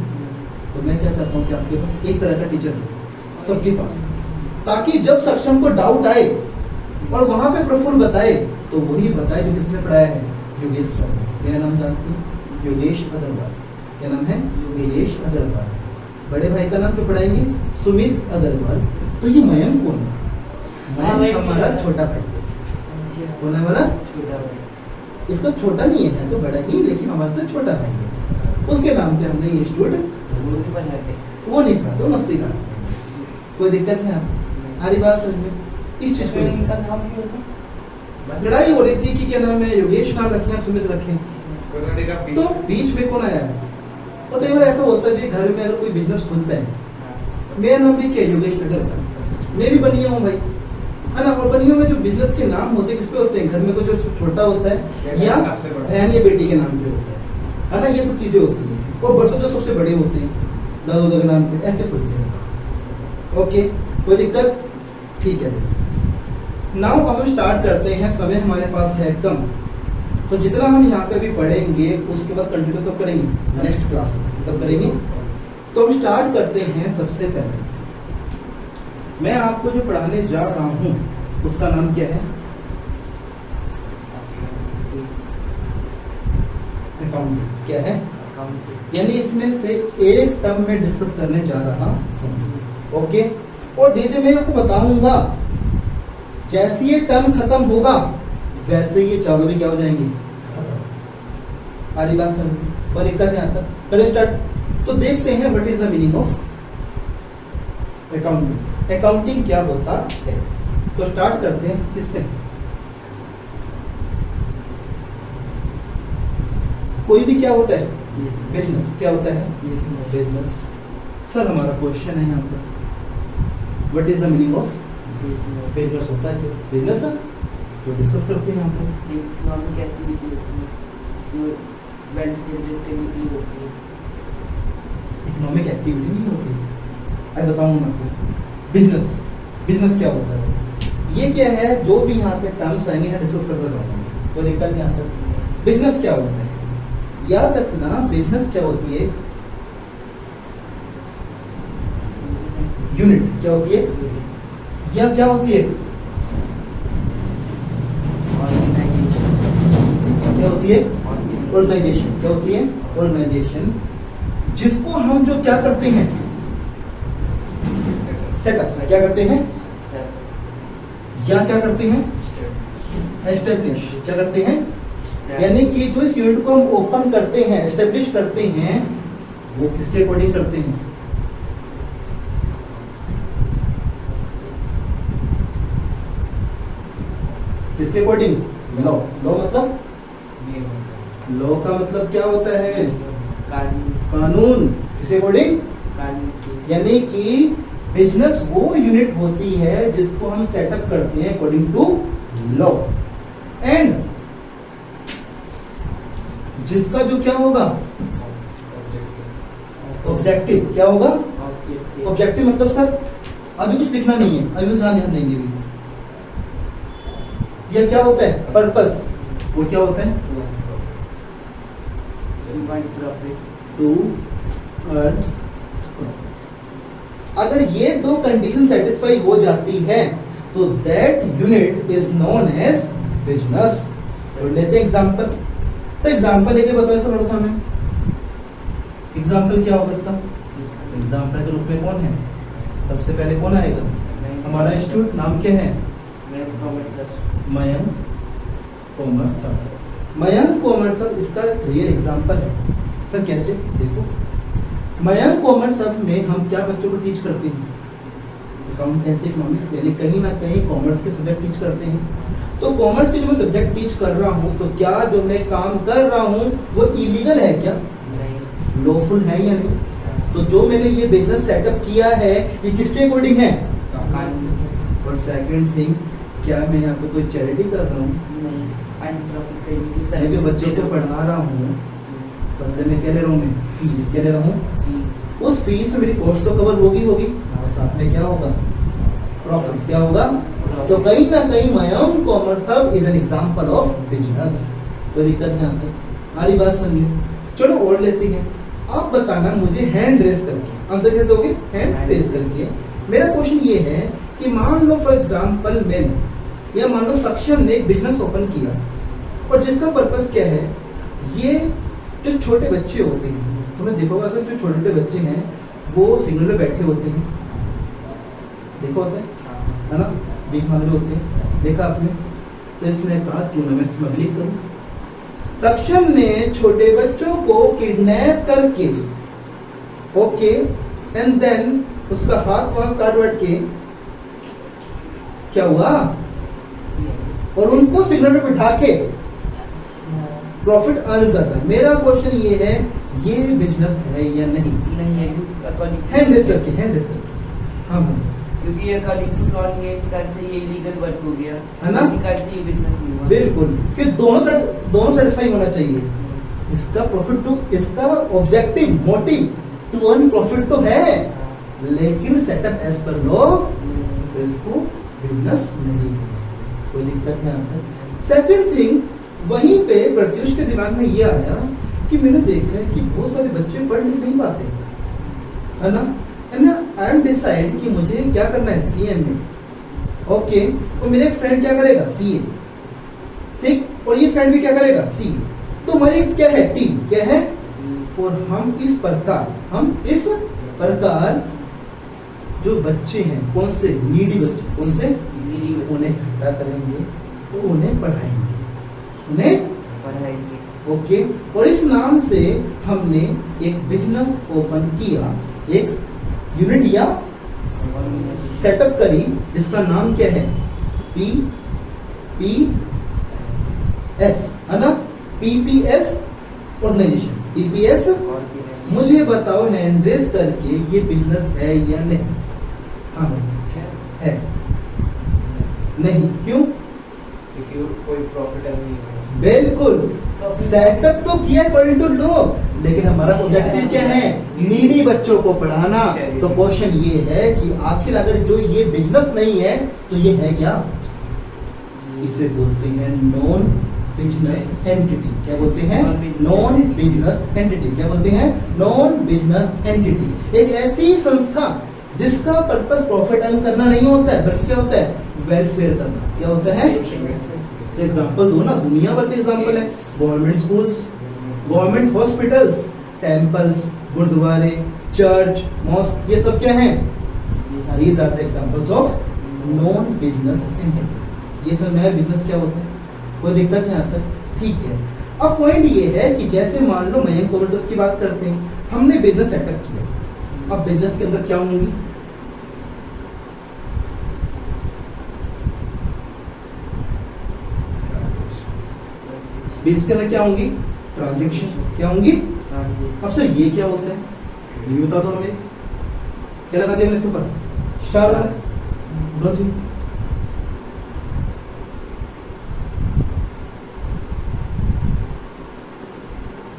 तो मैं क्या चाहता हूँ कि आपके पास एक तरह का टीचर हो सबके पास, ताकि जब सक्षम को डाउट आए और वहां पे प्रफुल्ल बताए तो वही बताए जो किसने पढ़ाया है, योगेश सर ने। मेरा नाम जानते हो? योगेश अग्रवाल। क्या नाम है? योगेश अग्रवाल। बड़े भाई का नाम जो पढ़ाएंगे सुमित अग्रवाल। तो ये मयंक कौन है? मयंक हमारा छोटा भाई है। कौन है हमारा छोटा भाई? इसका छोटा नहीं है तो बड़ा ही, लेकिन हमारे से छोटा भाई है। उसके नाम पे हमने ये स्टूडेंट वो भी बनाते हैं। वो नहीं पढ़ा तो मस्ती करते हैं, कोई दिक्कत नहीं आपको। हमारी बात समझ में। इस चीज को फिर लेकर इनका नाम क्यों होता? लड़ाई हो रही थी कि क्या नाम है, योगेश नाम रखें सुमित रखें, कोरोना का तो बीच में कौन आया? तो कई बार ऐसा होता है घर में अगर कोई बिजनेस खुलता है, मेरा नाम भी क्या है? योगेश नगर का। मैं भी बनिया हूँ भाई, है ना। और बनियों में जो बिजनेस के नाम होते हैं किस पे होते हैं? घर में कोई जो छोटा होता है या सबसे बड़ा बहन या बेटी के नाम पे होता है ना। ये सब चीजें होती हैं। और बरसों जो सबसे बड़े होते हैं दादा दादा के नाम पे ऐसे खुलते हैं। ओके, कोई दिक्कत? ठीक है भाई। नाउ अब हम स्टार्ट करते हैं। समय हमारे पास है कम, तो जितना हम यहाँ पे भी पढ़ेंगे उसके बाद कंटिन्यू कब करेंगे? नेक्स्ट क्लास कब करेंगे? तो हम स्टार्ट करते हैं। सबसे पहले मैं आपको जो पढ़ाने जा रहा हूँ उसका नाम क्या है? अकाउंटिंग। क्या है? अकाउंटिंग। यानी इसमें से एक टर्म में डिस्कस करने जा रहा हूँ। ओके, और धीरे मैं आपको बताऊंगा, जैसे ये टर्म खत्म होगा वैसे ये चारों भी क्या हो जाएंगे? खत्म। आरी बात समझ में? कोई दिक्कत नहीं आता। करें स्टार्ट। तो देखते हैं what is the meaning of accounting. Accounting क्या होता है? तो स्टार्ट करते हैं किससे? कोई भी क्या होता है? बिजनेस। क्या होता है? बिजनेस। सर हमारा क्वेश्चन है यहाँ पर, what is the meaning of business? होता है क्या बिजनेस? जो डिस्कस करते हैं यहाँ पर इकोनॉमिक एक्टिविटी होती है जो वेल्थ जनरेटिविटी होती है। इकोनॉमिक एक्टिविटी नहीं होती। अब बताऊँ मैं आपको, बिजनेस। बिजनेस क्या होता है? ये क्या है, जो भी यहाँ पे टर्म्स आएंगे यहाँ डिस्कस करते रहूंगा, कोई दिक्कत नहीं आता। बिजनेस क्या होता है, याद रखना, बिजनेस क्या होती है, यूनिट क्या होती है, या क्या होती है, क्या होती है, ऑर्गेनाइजेशन। क्या होती है, ऑर्गेनाइजेशन, जिसको हम जो क्या करते हैं, सेटअप, क्या करते हैं, या क्या करते हैं, एस्टेब्लिश, क्या करते हैं, यानी कि जो इस यूनिट को हम ओपन करते हैं, एस्टेब्लिश करते हैं, वो किसके अकॉर्डिंग करते हैं, किसके अकॉर्डिंग, लॉ। लॉ मतलब, लॉ का मतलब क्या होता है, कानून, किसके अकॉर्डिंग, यानी कि बिजनेस वो यूनिट होती है जिसको हम सेटअप करते हैं अकॉर्डिंग टू लॉ, एंड जिसका जो क्या होगा, ऑब्जेक्टिव, क्या होगा, ऑब्जेक्टिव मतलब सर अभी कुछ लिखना नहीं है, अभी ध्यान देंगे भी, यह क्या होता है, पर्पस, वो क्या होता है, टू अर्न प्रॉफिट। अगर ये दो कंडीशन सेटिस्फाई हो जाती है तो that unit is known as business. तो लेते एग्जांपल, सर एग्जांपल लेके बताओ इसका थोड़ा सा हमें, एग्जांपल क्या होगा इसका, एग्जांपल के रूप में कौन है, सबसे पहले कौन आएगा, हमारा इंस्टीट्यूट नाम क्या है, Mayank commerce hub. Mayank commerce hub इसका रियल एग्जांपल है सर। कैसे, देखो मयंक कॉमर्स हब में हम क्या बच्चों को टीच करते हैं, अकाउंटेंसी, इकोनॉमिक्स, यानी कहीं ना कहीं कॉमर्स के सब्जेक्ट टीच करते हैं। तो कॉमर्स के जो मैं सब्जेक्ट टीच कर रहा हूँ, तो क्या जो मैं काम कर रहा हूँ वो इलीगल है क्या, लॉफुल है या नहीं। तो जो मैंने ये बिजनेस सेटअप किया है ये किसके अकॉर्डिंग है, और सेकंड थिंग, क्या मैं यहाँ पे कोई चैरिटी कर रहा हूँ, मैं जो बच्चों को पढ़ा रहा हूँ बदले में क्या ले रहा हूँ, मैं फीस क्या ले रहा हूँ, उस फीस में मेरी कॉस्ट तो कवर होगी और साथ में क्या होगा, प्रॉफिट क्या होगा। तो कहीं ना कहीं Mayank commerce hub is an example of business. कोई दिक्कत नहीं आता, हमारी बात समझिए। चलो और लेते हैं, आप बताना मुझे हैंड रेस करके, आंसर कैसे दोगे, हैंड रेस करके। मेरा क्वेश्चन ये है कि मान लो फॉर एग्जांपल मैंने, या मान लो सक्षम ने एक बिजनेस ओपन किया, और जिसका पर्पस क्या है, ये जो छोटे बच्चे होते हैं, तुमने देखोगे अगर जो छोटे छोटे बच्चे हैं वो सिग्नल पे बैठे होते हैं, देखा होता है ना, भीख मांग रहे होते हैं, देखा आपने। तो इसने कहा क्यों ना मैं स्मगलिंग करूं। सक्षम ने छोटे बच्चों को किडनैप करके, ओके, एंड देन उसका हाथ वहां काट वाट के क्या हुआ, और उनको सिग्नल पे बिठा के प्रॉफिट अर्न कर रहा है। मेरा क्वेश्चन ये है, ये बिजनेस है या नहीं, हैंड रेस करके, हैंड रेस करके। हाँ भाई, क्योंकि ये अकॉर्डिंग टू लॉ नहीं है, इस कारण से ये लीगल वर्क हो गया, है ना, इस कारण से ये बिजनेस नहीं हुआ। बिल्कुल, कि दोनों सेटिस्फाई होना चाहिए। इसका प्रॉफिट टू, इसका objective motive to earn profit तो है, लेकिन सेटअप एज पर लॉ तो इसको बिजनेस नहीं है। कोई दिक्कत नहीं आता। सेकंड थिंग, वहीं पे प्रत्युष के दिमाग में ये आया कि मैंने देखा है कि बहुत सारे बच्चे पढ़ लिख नहीं पाते, है ना, एंड डिसाइड कि मुझे क्या करना है, सीए में, ओके, और मेरा एक फ्रेंड क्या करेगा, सीए, ठीक, और ये फ्रेंड भी क्या करेगा, सीए। तो हमारी क्या है, टीम क्या है, और हम इस प्रकार जो बच्चे हैं, कौन से नीडी बच्चे, कौन से, उन्हें इकट्ठा करेंगे और उन्हें पढ़ाएंगे, ओके। और इस नाम से हमने एक बिजनेस ओपन किया, एक यूनिट या सेटअप करी, जिसका नाम क्या है, PPS, है ना, PPS ऑर्गेनाइजेशन, PPS। मुझे बताओ हैंड रेस करके ये बिजनेस है या नहीं। हाँ भाई, है नहीं, क्यों, क्योंकि कोई प्रॉफिट नहीं है। बिल्कुल, सेटअप तो किया अकॉर्डिंग टू लॉ, लेकिन हमारा ऑब्जेक्टिव क्या है, नीडी बच्चों को पढ़ाना। तो क्वेश्चन ये है कि आखिर अगर जो ये बिजनेस नहीं है तो ये है क्या, इसे बोलते हैं नॉन बिजनेस एंटिटी। क्या बोलते हैं? Non business entity. क्या बोलते हैं? Non business entity. एक ऐसी संस्था जिसका पर्पस प्रॉफिट अर्न करना नहीं होता है, बल्कि क्या होता है? वेलफेयर करना। क्या होता है? एग्जाम्पल दो ना, दुनिया भर के एग्जाम्पल है। Government schools, government hospitals, temples, गुरुद्वारे, चर्च, मॉस्क, ये सब क्या है? These are the examples of non business entity। ये सब नया बिजनेस क्या होता है? कोई दिक्कत है यहाँ तक? ठीक है। अब पॉइंट ये है कि जैसे मान लो मयंक कॉमर्स की बात करते हैं, हमने बिजनेस सेटअप किया। अब बिजनेस के अंदर क्या होंगी? बिजनेस के अंदर क्या होंगी? ट्रांजेक्शन। क्या होंगी? अब सर ये क्या होता है? ये बता दो हमें। क्या लगा दिया इसके ऊपर? स्टार। बोलो जी।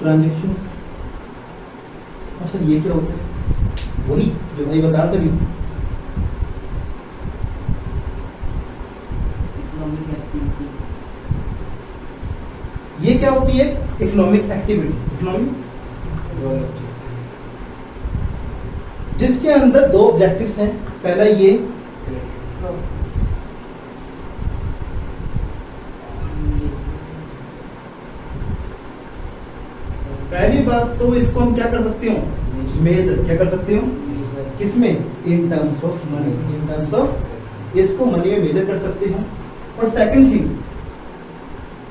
ट्रांजेक्शंस। अब सर ये क्या होता है? वही जो भाई बता रहा था अभी। Economic activity. ये क्या होती है? Economic activity. इकोनॉमिक जिसके अंदर दो ऑब्जेक्टिव्स हैं। पहला ये पहली बात तो इसको हम क्या कर सकते हो? मेजर। क्या कर सकते हो? किसमें? In terms of money. In terms of इसको मनी में मेजर कर सकते हो। और सेकंड थिंग,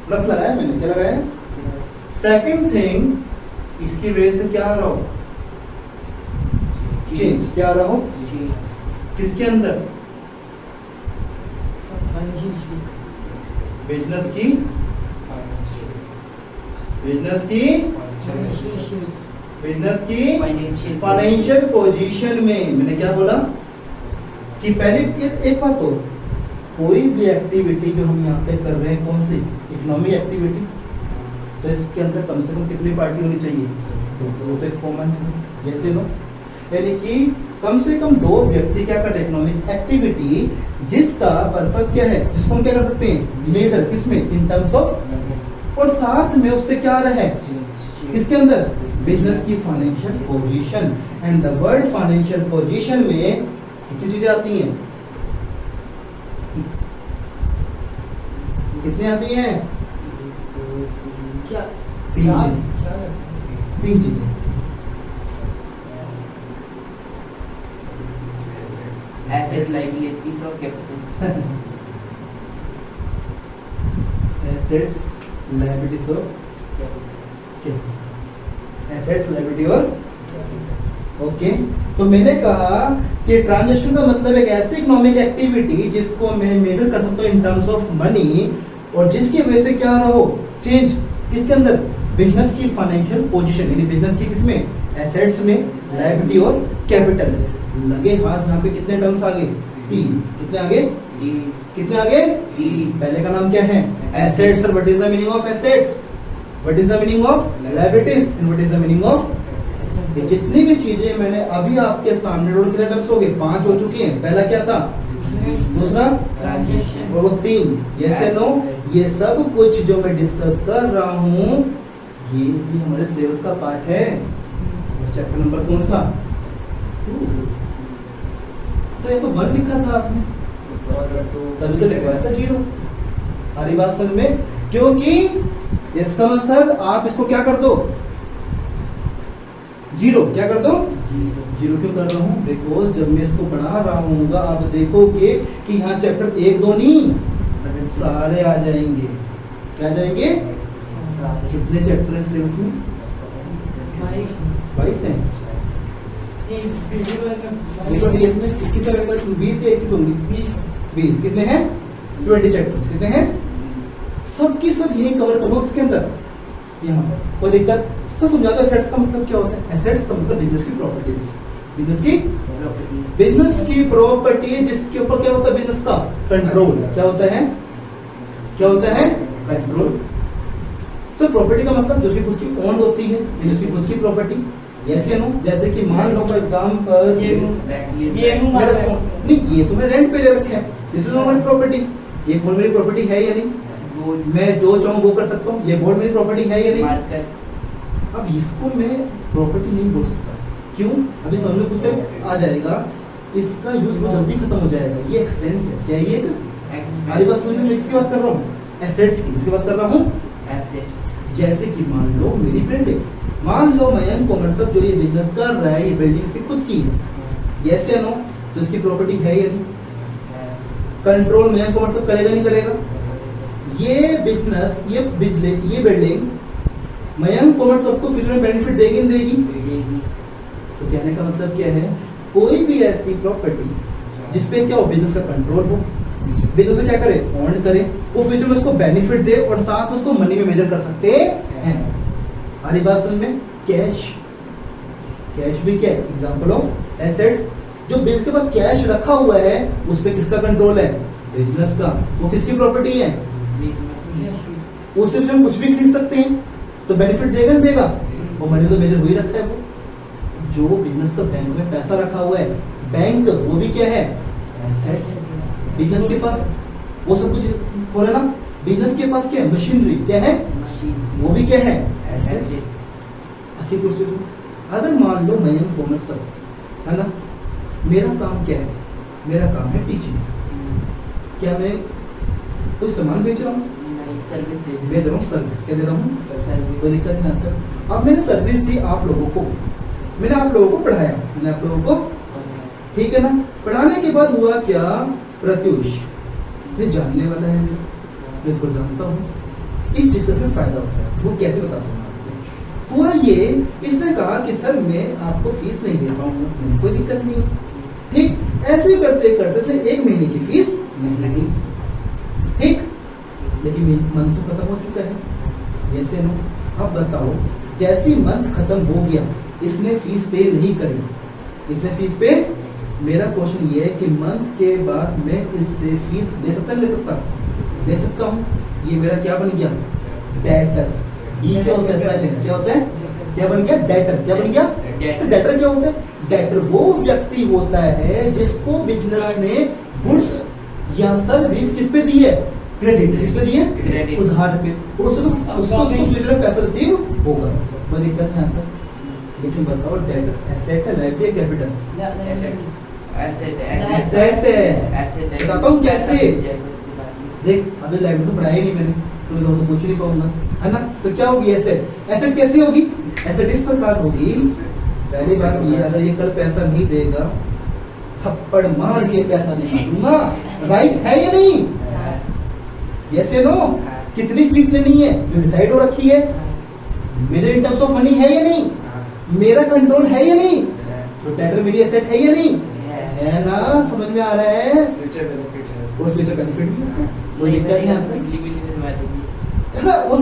प्लस लगाया मैंने। क्या लगाया? सेकंड थिंग, इसकी वजह से क्या आ रहा हो? चेंज। क्या आ रहा हो? किसके अंदर? बिजनेस की फाइनेंशियल पोजीशन में। मैंने क्या बोला कि पहले एक बात हो, कोई भी एक्टिविटी जो हम यहाँ पे कर रहे हैं, कौन सी? इकोनॉमिक एक्टिविटी, तो इसके अंदर कम से कम कितनी पार्टी होनी चाहिए? तो वो तो एक कॉमन है। जैसे लो, यानी कि कम से कम दो व्यक्ति क्या करते हैं? इकोनॉमिक एक्टिविटी जिसका पर्पस क्या है, जिसको हम क्या कर सकते हैं? मेजर। किसमें? In terms of. और साथ में उससे क्या आ रहा है? किसके अंदर? बिजनेस की financial position. And the word financial position में कितनी चीजें आती हैं? कितनी आती हैं? तीन चीजें। एसेट, लायबिलिटीज और कैपिटल। एसेट्स, लायबिलिटीज और एसेट्स, लायबिलिटी और ओके। तो मैंने कहा कि ट्रांजैक्शन का मतलब एक ऐसी इकोनॉमिक एक्टिविटी जिसको मैं मेजर कर सकता हूँ इन टर्म्स ऑफ मनी, और जिसकी वजह से क्या रहा हो? चेंज। किसके अंदर? बिजनेस की फाइनेंशियल पोजीशन। यानी बिजनेस की किसमें? एसेट्स में, लायबिलिटी और कैपिटल। लगे हाथ यहाँ पे कितने टर्म्स आ गए? तीन। कितने आगे? कितने आगे? पहले का नाम क्या है? Assets. What is the meaning of assets? What is the meaning of liabilities? And what is the meaning of? ये जितनी भी चीजें मैंने अभी आपके सामने रोड, कितने टर्म्स हो गए? 5 हो चुकी हैं। पहला क्या था? दूसरा और वो 3। यस या नो? ये सब कुछ जो मैं डिस्कस कर रहा हूँ ये भी हमारे सिलेबस का पार्ट है। चैप्टर नंबर कौन सा? 2। सर ये तो 1 लिखा था आपने, तभी तो लिखवाया था 0। हमारी बात समझ में? क्योंकि इसका मतलब सर आप इसको क्या कर दो? 0। क्या कर दो? 0 क्यों कर रहा हूँ? देखो जब मैं इसको पढ़ा रहा हूँ आप देखोगे कि यहाँ चैप्टर 1 2 नहीं सारे आ जाएंगे। क्या जाएंगे? कितने चैप्टर है सिलेबस में? 22 हैं। देखो इसमें 21 है, 20 या 21 होंगी? 20। कितने हैं? 20 चैप्टर्स। कितने हैं? सब की सब यही कवर करो इसके अंदर। यहाँ पर कोई दिक्कत? तो समझा दो एसेट्स का मतलब क्या होता है? एसेट्स का मतलब बिजनेस की प्रॉपर्टीज। बिजनेस की प्रॉपर्टी जिसके ऊपर क्या होता है? बिजनेस का कंट्रोल। क्या होता है? क्या होता है? कंट्रोल। सर प्रॉपर्टी का मतलब जो उसकी खुद की ओन होती है, उसकी खुद की प्रॉपर्टी। यस या नो? जैसे कि मान लो फॉर एग्जांपल ये मेरा फोन नहीं, ये तो मैं रेंट पे ले रखे हैं, दिस इज नॉट प्रॉपर्टी। ये फोन मेरी प्रॉपर्टी है या नहीं? बोर्ड मैं जो चाहूँ वो कर सकता हूँ। ये बोर्ड मेरी प्रॉपर्टी है या नहीं? मार्कर अब इसको मैं प्रॉपर्टी नहीं बोल सकता। क्यों? अभी समझ में कुछ टाइम आ जाएगा। इसका यूज बहुत जल्दी खत्म हो जाएगा। ये एक्सपेंस है। क्या ये? हमारी बात समझ में? मैं इसकी बात कर रहा हूँ, एसेट्स की। इसकी बात कर रहा हूँ। एसेट जैसे कि मान लो मेरी बिल्डिंग, मान लो मयंक कॉमर्स जो ये बिजनेस कर रहा है, ये बिल्डिंग इसकी खुद की है, यस या नो? तो इसकी प्रॉपर्टी है या नहीं? कंट्रोल मयंक कॉमर्स करेगा नहीं करेगा? ये बिजनेस, ये बिल्डिंग मयंक कॉमर्स को फ्यूचर में बेनिफिट देगी नहीं देगी? देगी। तो कहने का मतलब क्या है, कोई भी ऐसी प्रॉपर्टी जिसपे क्या हो, बिजनेस का कंट्रोल हो, बिजनेस क्या करे, ऑन करे, वो फ्यूचर में उसको बेनिफिट दे और साथ में उसको मनी में मेजर कर सकते हैं। हमारी बात समझ में? कैश, कैश भी क्या है? Example of assets. जो बिजनेस के पास कैश रखा हुआ है उस पे किसका कंट्रोल है? बिजनेस का। वो किसकी प्रॉपर्टी है? उससे भी हम कुछ भी खरीद सकते हैं, तो बेनिफिट देगा नहीं देगा? वो मनी तो मेजर वही रखा है। वो जो बिजनेस का बैंक में पैसा रखा हुआ है, बैंक वो भी क्या है? एसेट्स। बिजनेस के पास वो सब कुछ हो रहा है ना। बिजनेस के पास क्या है? मशीनरी। क्या है? मशीन वो भी क्या है? एसेट्स। अच्छी क्वेश्चन। अगर मान लो मैं कॉमर्स है ना, मेरा काम क्या है? मेरा काम है टीचिंग। क्या मैं कोई सामान बेच रहा हूँ? नहीं, सर्विस दे मैं दे रहा हूँ सर्विस। क्या दे रहा हूँ? सर्विस। कोई दिक्कत नहीं आता। अब मैंने सर्विस दी आप लोगों को, मैंने आप लोगों को पढ़ाया, मैंने आप लोगों को, ठीक है ना। पढ़ाने के बाद हुआ क्या? प्रत्युष ये जानने वाला है, मैं इसको जानता हूँ, इस चीज का इसमें फायदा होता है। वो कैसे बताता हूँ आपको। हुआ ये, इसने कहा कि सर मैं आपको फीस नहीं दे पाऊंगा। मैंने कोई दिक्कत नहीं है, ठीक। ऐसे करते करते इसने 1 महीने की फीस नहीं लगी, ठीक। लेकिन मंथ तो खत्म हो चुका है, जैसे नो। अब बताओ, जैसे ही मंथ खत्म हो गया, इसने फीस पे नहीं करी, इसने फीस पे। मेरा क्वेश्चन ये है कि मंथ के बाद मैं इससे फीस ले सकता नहीं ले सकता? ले सकता हूँ। ये मेरा क्या बन गया? डेटर। ये क्या होता है? साइलेंट। क्या होता है? क्या बन गया? डेटर। क्या बन गया? डेटर क्या होता है? डेटर वो व्यक्ति होता है जिसको बिजनेस ने गुड्स या सर्विस किस पे दी है? क्रेडिट। किस पे दी है? क्रेडिट। उधार पे। उसको फ्यूचर में पैसा रिसीव होगा। कोई दिक्कत नहीं आता। लेकिन बताओ, डेटर एसेट है, लायबिलिटी है, कैपिटल? एसेट एसेट है। एसेट है। बताता हूँ कैसे। देख, अभी लाइब्रेरी तो पढ़ाई नहीं मैंने, तो पूछ ही नहीं पाऊंगा, है ना। तो क्या होगी एसेट? एसेट कैसी होगी? एसेट इस प्रकार होगी। पहली बात ये, अगर ये कल पैसा नहीं देगा, थप्पड़ मार के पैसा निकालूंगा। राइट है या नहीं? यस या नो? कितनी फीस लेनी है जो डिसाइड हो रखी है, मेरे इन टर्म्स ऑफ मनी है या नहीं? मेरा कंट्रोल है या नहीं? तो डेटर मेरी एसेट है या नहीं? है ना। समझ में आ रहा है? फ्यूचर बेनिफिट है उसका। और फ्यूचर बेनिफिट भी उससे, कोई दिक्कत नहीं आता है ना। वो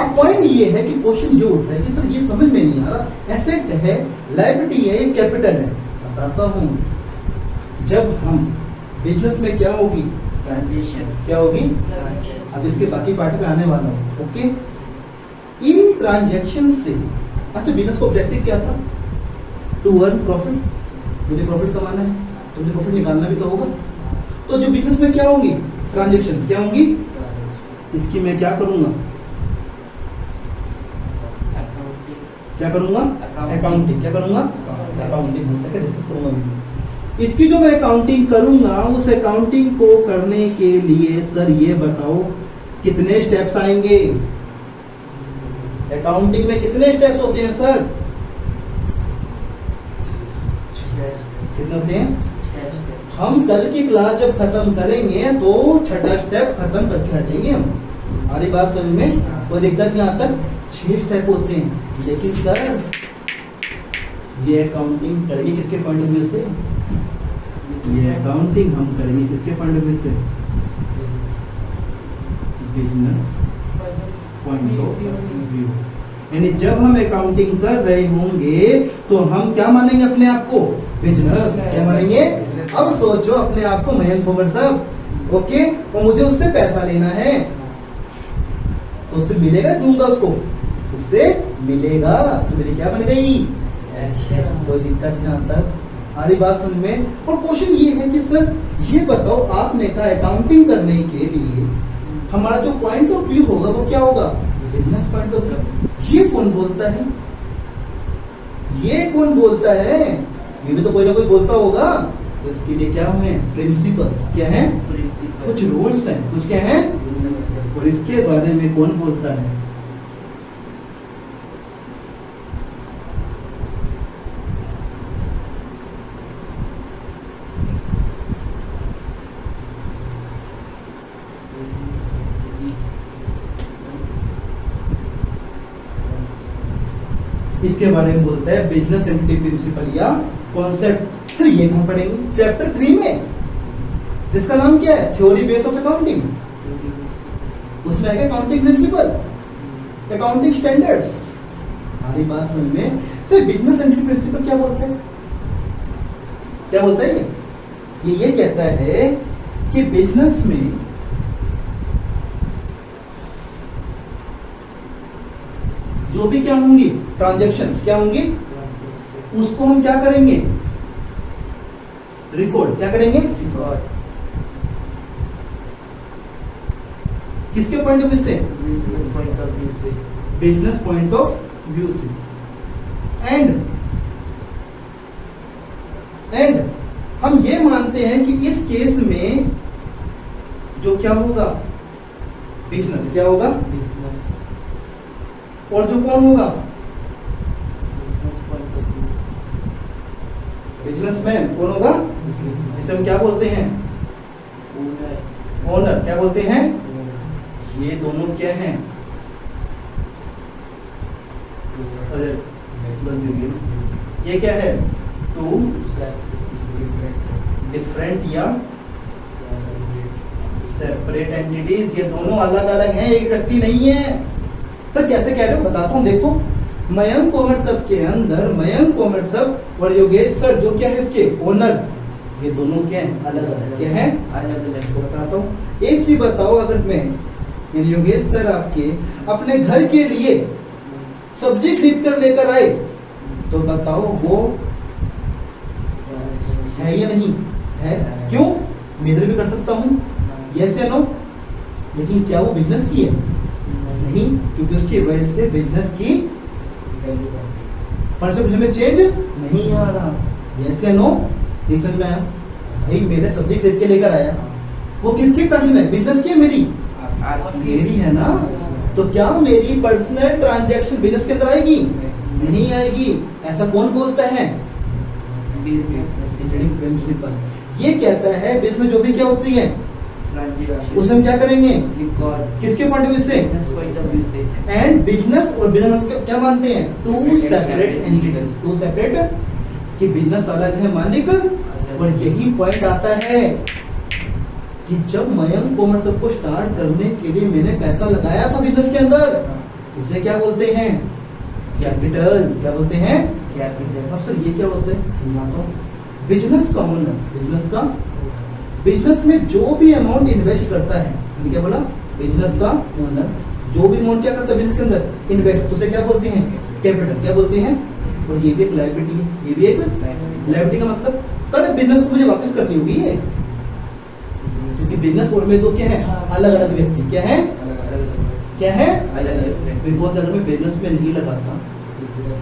अब पॉइंट ये है कि क्वेश्चन ये उठ रहा है कि सर ये समझ में नहीं आ रहा, एसेट है, लायबिलिटी है, ये कैपिटल है। बताता हूँ, जब हम बिजनेस में क्या होगी? क्या होगी? अब इसके बाकी पार्ट पे आने वाला हूँ, ओके। इन ट्रांजैक्शन से, अच्छा बिजनेस का ऑब्जेक्टिव क्या था? To earn profit. मुझे प्रॉफिट कमाना है, तो मुझे प्रॉफिट निकालना भी तो होगा। तो जो बिजनेस में क्या होंगी? ट्रांजैक्शंस क्या होंगी? इसकी मैं क्या करूंगा? क्या करूंगा? अकाउंटिंग। क्या करूंगा? अकाउंटिंग डिस्कस करूंगा भी। इसकी जो मैं अकाउंटिंग करूंगा, उस अकाउंटिंग को करने के लिए सर ये बताओ कितने स्टेप्स आएंगे? अकाउंटिंग में कितने स्टेप्स होते हैं सर? कितने होते हैं? हम कल की क्लास जब खत्म करेंगे तो 6ठा स्टेप खत्म करके हटेंगे हम। हमारी बात समझ में? कोई दिक्कत नहीं। आता 6 स्टेप होते हैं, लेकिन सर ये अकाउंटिंग करेंगे किसके पॉइंट ऑफ व्यू से? ये अकाउंटिंग हम करेंगे किसके पॉइंट ऑफ व्यू से? Business point of view. यानी जब हम अकाउंटिंग कर रहे होंगे तो हम क्या मानेंगे अपने आप को? बिजनेस। क्या मानेंगे? अब सोचो अपने आप को मयंक कॉमर्स, ओके, और मुझे उससे पैसा लेना है, तो उससे मिलेगा, दूंगा उसको, उससे मिलेगा, तो मेरी क्या बन गई? कोई दिक्कत नहीं आता। हमारी बात समझ में। और क्वेश्चन ये है कि सर ये बताओ, आपने कहा अकाउंटिंग करने के लिए हमारा जो पॉइंट ऑफ व्यू होगा वो क्या होगा? Business point of view. ये कौन बोलता है? ये कौन बोलता है? ये भी तो कोई ना कोई बोलता होगा। तो इसके लिए क्या है? प्रिंसिपल्स। क्या है? कुछ रूल्स हैं, कुछ क्या है? और इसके बारे में कौन बोलता है? इसके बारे में बोलता है बिजनेस एंटिटी प्रिंसिपल या कॉन्सेप्ट। सर ये कहां पढ़ेंगे? चैप्टर 3 में, जिसका नाम क्या है? Theory base of accounting. उसमें आएगा अकाउंटिंग प्रिंसिपल, अकाउंटिंग स्टैंडर्ड्स। हमारी बात समझ में। सर बिजनेस एंटिटी प्रिंसिपल क्या बोलते हैं? क्या बोलता है ये कहता है कि बिजनेस में जो भी क्या होंगी ट्रांजैक्शंस, क्या होंगी, उसको हम क्या करेंगे? रिकॉर्ड। क्या करेंगे? रिकॉर्ड। किसके पॉइंट ऑफ व्यू से? बिजनेस पॉइंट ऑफ व्यू से। बिजनेस पॉइंट ऑफ व्यू से। एंड हम ये मानते हैं कि इस केस में जो क्या होगा? बिजनेस। क्या होगा? बिजनेस। और जो कौन होगा? Business point of view. Businessman कौन होगा? जिसे हम क्या बोलते हैं? ओनर। ओनर। क्या बोलते हैं? ये दोनों क्या हैं? अरे गलती हो गई ना। ये क्या है? टू डिफरेंट या सेपरेट एंटिटीज। ये दोनों अलग अलग हैं, एक व्यक्ति नहीं है। सर कैसे कह रहे हो? बताता हूँ। देखो, मयंक कॉमर्स हब के अंदर मयंक कॉमर्स हब और योगेश सर जो क्या है इसके ओनर, ये दोनों क्या है? अलग अलग। क्या है? अलग अलग। बताता हूँ। एक चीज बताओ, अगर मैं यानी योगेश सर आपके अपने घर के लिए सब्जी खरीद कर लेकर आए, तो बताओ वो है या नहीं है? क्यों? मेजर भी कर सकता हूँ, यस या नो। लेकिन क्या वो बिजनेस की है? नहीं, क्योंकि उसकी वजह से बिजनेस की फंक्शन में चेंज नहीं आ रहा। यस या नो? रीजन में भाई मेरे सब्जी खरीद के लेकर आया, वो किसकी ट्रांजेक्शन है? बिजनेस की है? मेरी मेरी है ना। तो क्या मेरी पर्सनल ट्रांजैक्शन बिजनेस के अंदर आएगी? नहीं आएगी। ऐसा कौन बोलता है? प्रिंसिपल। ये कहता है बिजनेस में जो भी क्या होती है उसे हम क्या करेंगे? रिकॉर्ड। किसके पॉइंट ऑफ व्यू से? बिजनेस पॉइंट ऑफ व्यू से। एंड बिजनेस और बिजनेस क्या मानते हैं? Two separate entities. Two separate, कि बिजनेस अलग है मालिक। और यही पॉइंट आता है कि जब मयंक कॉमर्स हब को स्टार्ट करने के लिए मैंने पैसा लगाया था बिजनेस के अंदर, उसे क्या बोलते हैं? कैपिटल। क्या बोलते हैं? कैपिटल। अब सर ये क्या बोलते हैं? समझाता हूँ। बिजनेस का ओनर, बिजनेस का, बिजनेस में जो भी अमाउंट इन्वेस्ट करता है, क्या बोला? बिजनेस का ओनर जो भी अमाउंट क्या करता है बिजनेस के अंदर इन्वेस्ट, उसे क्या बोलते हैं? कैपिटल। क्या बोलते हैं? और ये भी एक लायबिलिटी है। ये भी एक लायबिलिटी का मतलब कल बिजनेस को मुझे वापस करनी होगी ये, क्योंकि बिजनेस और में तो क्या है? अलग अलग व्यक्ति। क्या है? क्या है? अलग अलग। बिकॉज अगर मैं बिजनेस में नहीं लगाता,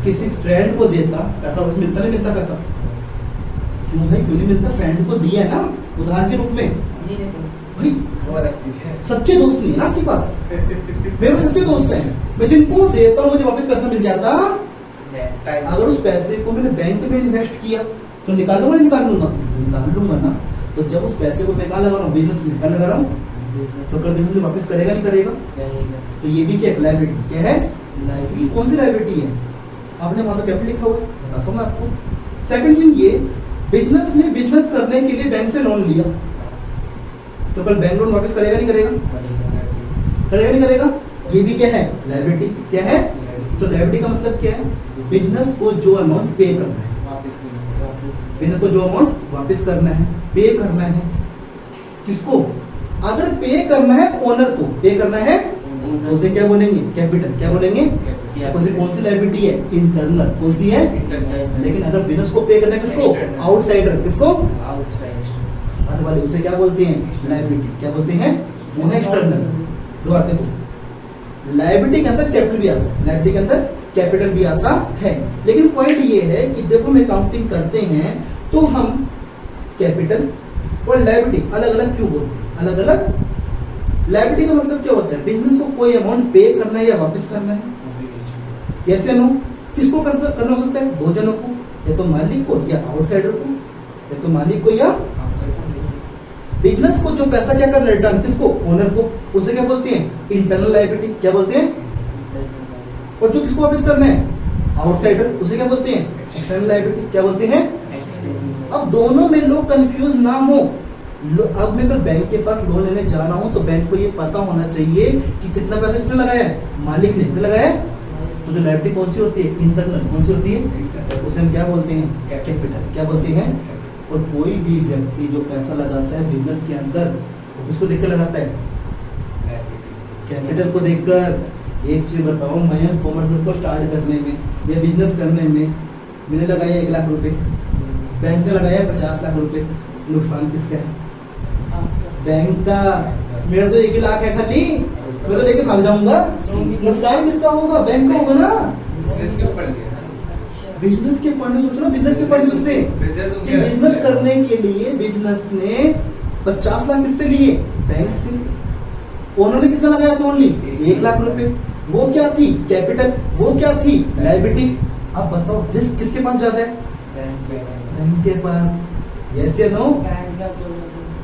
किसी फ्रेंड को देता, पैसा वापस मिलता नहीं मिलता पैसा? क्यों भाई? क्यों नहीं मिलता? फ्रेंड को दिया है ना उदाहरण के रूप में। भाई बहुत अच्छी है। सच्चे दोस्त नहीं है ना आपके पास? मेरे सच्चे दोस्त हैं, मैं जिनको देता हूँ मुझे वापस पैसा मिल जाता। अगर उस पैसे को मैंने बैंक में इन्वेस्ट किया तो निकाल लूंगा? निकाल लूंगा ना। तो जब उस पैसे को मैं कहाँ लगा रहा हूँ? बिजनेस में। कहाँ लगा रहा हूँ? तो कल बिजनेस वापस करेगा नहीं करेगा? तो ये भी क्या लायबिलिटी? क्या है? ये कौन सी लायबिलिटी है? आपने वहां तो कैपिटल लिखा हुआ है, बताता हूँ मैं आपको। सेकंड थिंग ये, बिजनेस ने बिजनेस करने के लिए बैंक से लोन लिया, तो कल बैंक लोन वापस करेगा नहीं करेगा? करेगा नहीं करेगा? ये भी क्या है? लायबिलिटी। क्या है? तो लायबिलिटी का मतलब क्या है? बिजनेस को जो अमाउंट पे करना है, बिजनेस को जो अमाउंट वापस करना है, पे करना है। किसको? अगर पे करना है ओनर को, पे करना है तो उसे क्या बोलेंगे? कैपिटल। क्या बोलेंगे? कौन सी लायबिलिटी है? इंटरनल। कौन सी है? इंटरनल। लेकिन अगर बिजनेस को पे करना है किसको? External। आउटसाइडर। किसको? आउटसाइड बाहर वाले। उसे क्या बोलते हैं? लायबिलिटी। क्या बोलते हैं? वो है एक्सटर्नल। दोबारा देखो, लायबिलिटी के अंदर कैपिटल भी आता है, लायबिलिटी के अंदर कैपिटल भी आता है। लेकिन पॉइंट ये है कि जब हम अकाउंटिंग करते हैं तो हम कैपिटल और लायबिलिटी अलग अलग क्यों बोलते हैं? अलग अलग। लायबिलिटी का मतलब क्या होता है? बिजनेस को कोई अमाउंट पे करना है या वापस करना है। कैसे नो? किसको करना हो सकता है? दो जनों को, या तो मालिक को या आउटसाइडर को, या तो मालिक को या बिजनेस को जो पैसा क्या करना है? रिटर्न। किसको? ओनर को। उसे क्या बोलते हैं? Internal liability. क्या बोलते हैं? और जो किसको वापस करना है? आउटसाइडर। उसे क्या बोलते हैं? External liability. क्या बोलते हैं? अब दोनों में लोग कंफ्यूज ना हो। अब मैं कल बैंक के पास लोन लेने जा रहा हूं तो बैंक को ये पता होना चाहिए कि कितना पैसा किसने लगाया है? मालिक ने। किसने लगाया है? तो जो लायबिलिटी कौन सी होती है? इंटरनल। कौन सी होती है? उसे हम क्या बोलते हैं? कैपिटल। क्या बोलते हैं? और कोई भी व्यक्ति जो पैसा लगाता है बिजनेस के अंदर, वो किसको देखकर लगाता है? कैपिटल को देखकर। एक चीज बताओ, मैं कॉमर्स को स्टार्ट करने में या बिजनेस करने में मैंने लगाया 1 लाख रुपए, बैंक ने लगाया 50 लाख रुपए, नुकसान किसका है? बैंक का। मेरा तो 1 लाख है खाली, मैं तो लेके भाग जाऊंगा। नुकसान किसका होगा? बैंक का होगा ना। बिजनेस के ऊपर लिया ना। बिजनेस के पॉइंट सोचो ना, बिजनेस के पॉइंट से कि बिजनेस करने के लिए बिजनेस ने 50 लाख किससे लिए? बैंक से। ओनर ने कितना लगाया था? ओनली 1 लाख रुपए। वो क्या थी? कैपिटल। वो क्या थी? लायबिलिटी। अब बताओ रिस्क किसके पास ज्यादा है? बैंक के पास। यस या नो?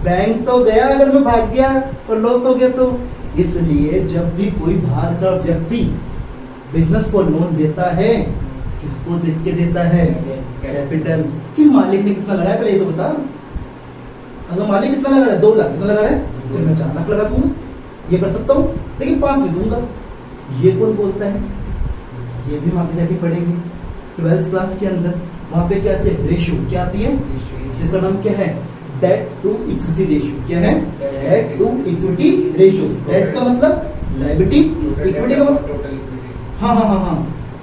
बैंक तो गया अगर मैं भाग गया और लॉस हो गया तो। इसलिए जब भी कोई बाहर का व्यक्ति बिजनेस को लोन देता है, किसको देख के देता है? कैपिटल। कि मालिक ने कितना लगाया पहले ये तो बता। अगर मालिक कितना लगा रहा है? 2 लाख। कितना लगा रहा है? तो मैं 4 लाख लगा दूंगा, ये कर सकता हूँ, लेकिन 5 नहीं दूंगा। ये कौन बोलता है? ये भी वहां जाके पढ़ेंगे 12th क्लास के अंदर। वहां पे क्या आती है? रेशियो। क्या आती है? इसका नाम क्या है? Debt to equity ratio. क्या है? Debt to equity ratio. Debt का मतलब लायबिलिटी, इक्विटी का मतलब टोटल इक्विटी। हाँ हाँ हाँ हाँ,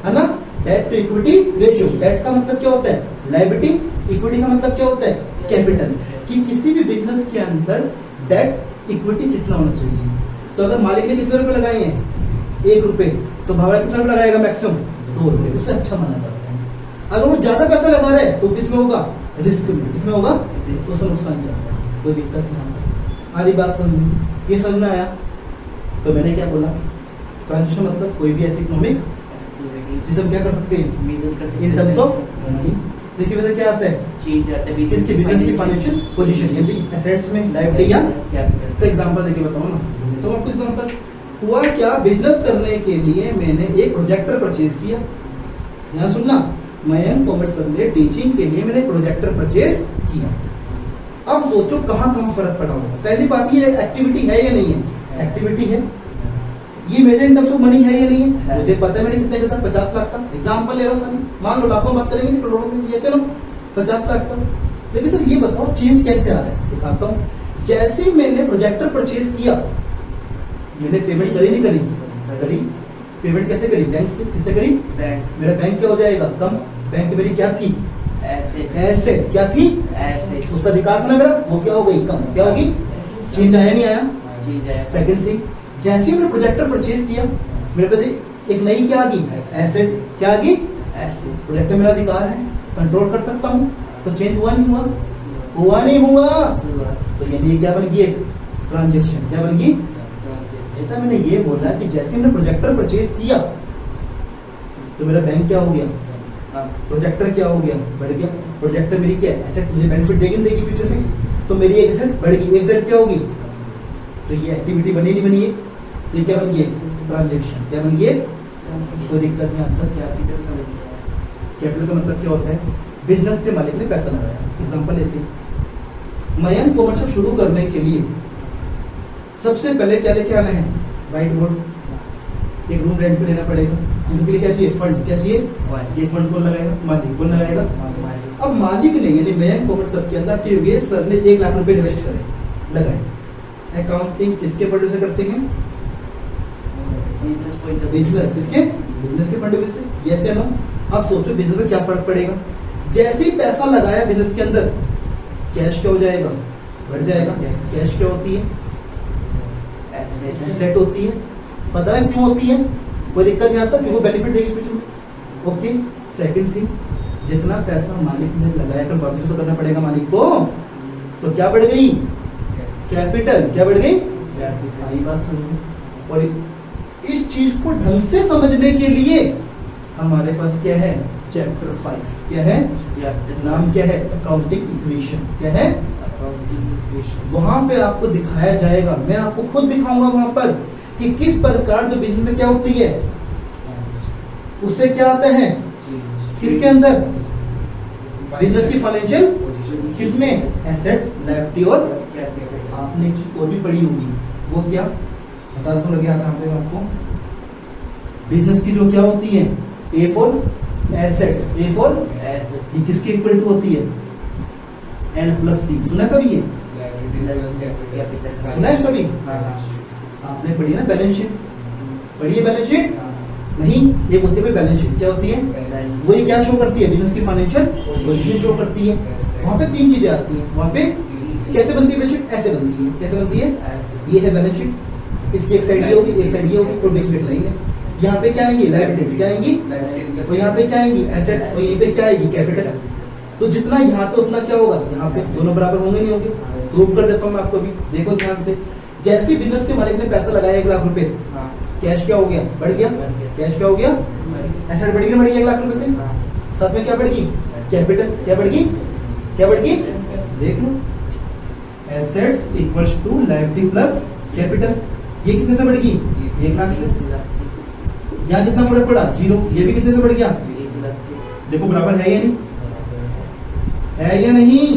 है ना? Debt to equity ratio. Debt का मतलब क्या होता है? लायबिलिटी। इक्विटी का मतलब क्या होता है? कैपिटल। कि किसी भी बिजनेस के अंदर डेट इक्विटी कितना होना चाहिए। तो अगर मालिक ने कितने रुपए लगाए हैं? 1 रुपए, तो भावड़ा कितना रुपए लगाएगा? मैक्सिमम 2 रुपए। उससे अच्छा माना जाता है। अगर वो ज्यादा पैसा लगा रहा है तो किसमें होगा? रिस्क में। किसमें होगा? उससे नुकसान जाता है। कोई दिक्कत नहीं आता। आरी बात समझ में? ये समझ में आया? तो मैंने क्या बोला? ट्रांजेक्शन मतलब कोई भी ऐसी इकोनॉमिक जिसे हम क्या कर सकते हैं? In terms of money. देखिए वैसे क्या आता है? किसके? बिजनेस की फाइनेंशियल पोजीशन, यदि एसेट्स में, लायबिलिटी या कैपिटल। से एग्जांपल देके बताओ ना। तो आपको एग्जांपल हुआ क्या? बिजनेस करने के लिए मैंने एक प्रोजेक्टर परचेज किया। यहाँ सुनना, मैं कॉमर्स ने टीचिंग के लिए मैंने प्रोजेक्टर परचेज किया। अब सोचो कहाँ कहाँ फर्क पड़ा होगा। पहली बात ये एक्टिविटी है या नहीं है? एक्टिविटी है। ये मेरे इन टर्म्स ऑफ मनी है या नहीं है? मुझे पता है मैंने कितने का था? 50 लाख का। एग्जांपल ले रहा हूँ, मान लो लाखों बात करेंगे, करोड़ों में, जैसे लो 50 लाख का। लेकिन सर ये बताओ चेंज कैसे आ रहा है? दिखाता हूँ। जैसे मैंने प्रोजेक्टर परचेज किया, मैंने पेमेंट करी नहीं करी? करी। पेमेंट कैसे करी? बैंक से। किससे करी? बैंक से। मेरा बैंक क्या हो जाएगा? कम। बैंक मेरी क्या थी? एसेट। एसेट। क्या थी? एसेट। उस पर अधिकार था ना मेरा, वो क्या हो गई? कम। क्या होगी? चेंज आया नहीं आया? चीज है। सेकंड थिंग, जैसे ही मैंने प्रोजेक्टर परचेज किया, मेरे पास एक नई क्या आ गई? एसेट। क्या आ गई? एसेट। प्रोजेक्टर मेरा अधिकार है, कंट्रोल कर सकता हूँ। तो चेंज हुआ नहीं हुआ? हुआ नहीं हुआ? तो ये लिए क्या बन गई? एक ट्रांजेक्शन। क्या बन गई? बेटा मैंने ये बोला कि जैसे मैंने प्रोजेक्टर परचेज किया तो मेरा बैंक क्या हो गया? प्रोजेक्टर क्या हो गया? बढ़ गया। प्रोजेक्टर मेरी क्या है? एसेट। मुझे बेनिफिट देगी नहीं देगी फ्यूचर में? तो मेरी एक एसेट बढ़ गई। एक एसेट क्या होगी? तो ये एक्टिविटी बनी नहीं बनी? एक ये क्या बन गई? ट्रांजेक्शन। क्या बन गई? कोई दिक्कत नहीं आता। कैपिटल समझ गया। कैपिटल का मतलब क्या होता है? बिजनेस के मालिक ने पैसा लगाया। एग्जांपल लेते हैं, मयंक कॉमर्स शुरू करने के लिए सबसे पहले क्या लेके आना है? White board. एक रूम रेंट पे लेना पड़ेगा। इसके लिए क्या चाहिए? फंड। क्या चाहिए? ये फंड कौन लगाएगा? मालिक। कौन लगाएगा? अब मालिक ने यानी मयंक कॉमर्स के अंदर क्या हो गया? सर ने 1 लाख रुपए इन्वेस्ट करे, लगाए। अकाउंटिंग किसके पढ़ने से करते हैं? Business point of business. किसके? बिजनेस के पॉइंट ऑफ व्यू से यस या नो। अब सोचो बिजनेस में क्या फर्क पड़ेगा। जैसे ही पैसा लगाया बिजनेस के अंदर, कैश क्या हो जाएगा, बढ़ जाएगा। कैश क्या होती है, एसेट होती है। पता है क्यों होती है, कोई दिक्कत नहीं आता, क्योंकि बेनिफिट देगी फ्यूचर में। ओके, सेकंड थिंग, जितना पैसा मालिक ने लगाया कर वापस तो करना पड़ेगा मालिक को, तो क्या बढ़ गई, कैपिटल क्या बढ़ गई। आई बात सुनिए, और इस चीज को ढंग से समझने के लिए हमारे पास क्या है, चैप्टर 5 क्या है, नाम क्या है, अकाउंटिंग इक्वेशन क्या है। वहां पे आपको दिखाया जाएगा, मैं आपको खुद दिखाऊंगा वहां पर कि किस प्रकार जो बिजनेस में क्या होती है, उससे क्या आता है, किसके अंदर, बिजनेस की फाइनेंशियल, किसमें, एसेट्स, लायबिलिटी और आपने एक चीज और भी पढ़ी होगी, वो क्या बता दो, लगे आता है आपको। बिजनेस की जो क्या होती है, A for assets, A for ये किसके इक्वल टू होती है, L+C। सुना कभी ये, सुना है कभी, आपने पढ़ी ना बैलेंस शीट, पढ़ी है बैलेंस शीट, नहीं एक होती है बैलेंस शीट, क्या होती है, वही क्या शो करती है, बिजनेस की फाइनेंशियल पोजीशन शो करती है। वहां पे तीन चीजें आती हैं, वहां पे कैसे बनती है बैलेंस शीट, ऐसे बनती है, कैसे बनती है, ये है बैलेंस शीट, इसकी एक साइड ये होगी, एक साइड ये होगी, और बीच में एक लाइन है। यहाँ पे क्या आएंगी, लायबिलिटीज क्या आएंगी, और यहाँ पे क्या आएंगी, एसेट, और यहाँ पे क्या आएगी, कैपिटल। तो जितना यहाँ पे उतना क्या होगा, यहाँ पे दोनों बराबर होंगे नहीं होंगे। प्रूव कर देता हूँ मैं आपको भी, देखो ध्यान से। जैसे बिजनेस के मालिक ने पैसा लगाया 1 लाख रुपए, कैश क्या हो गया, बढ़ गया, कैश क्या हो गया, एसेट बढ़ गया 1 लाख रुपए से, साथ में क्या बढ़ गई, कैपिटल क्या बढ़ गई, क्या बढ़ गई, देख लो, assets equals to liability plus capital. ये कितने से बढ़ गई, 1 लाख से। यहाँ कितना फर्क पड़ा, 0। ये भी कितने से बढ़ गया, देखो बराबर है या नहीं, है या नहीं,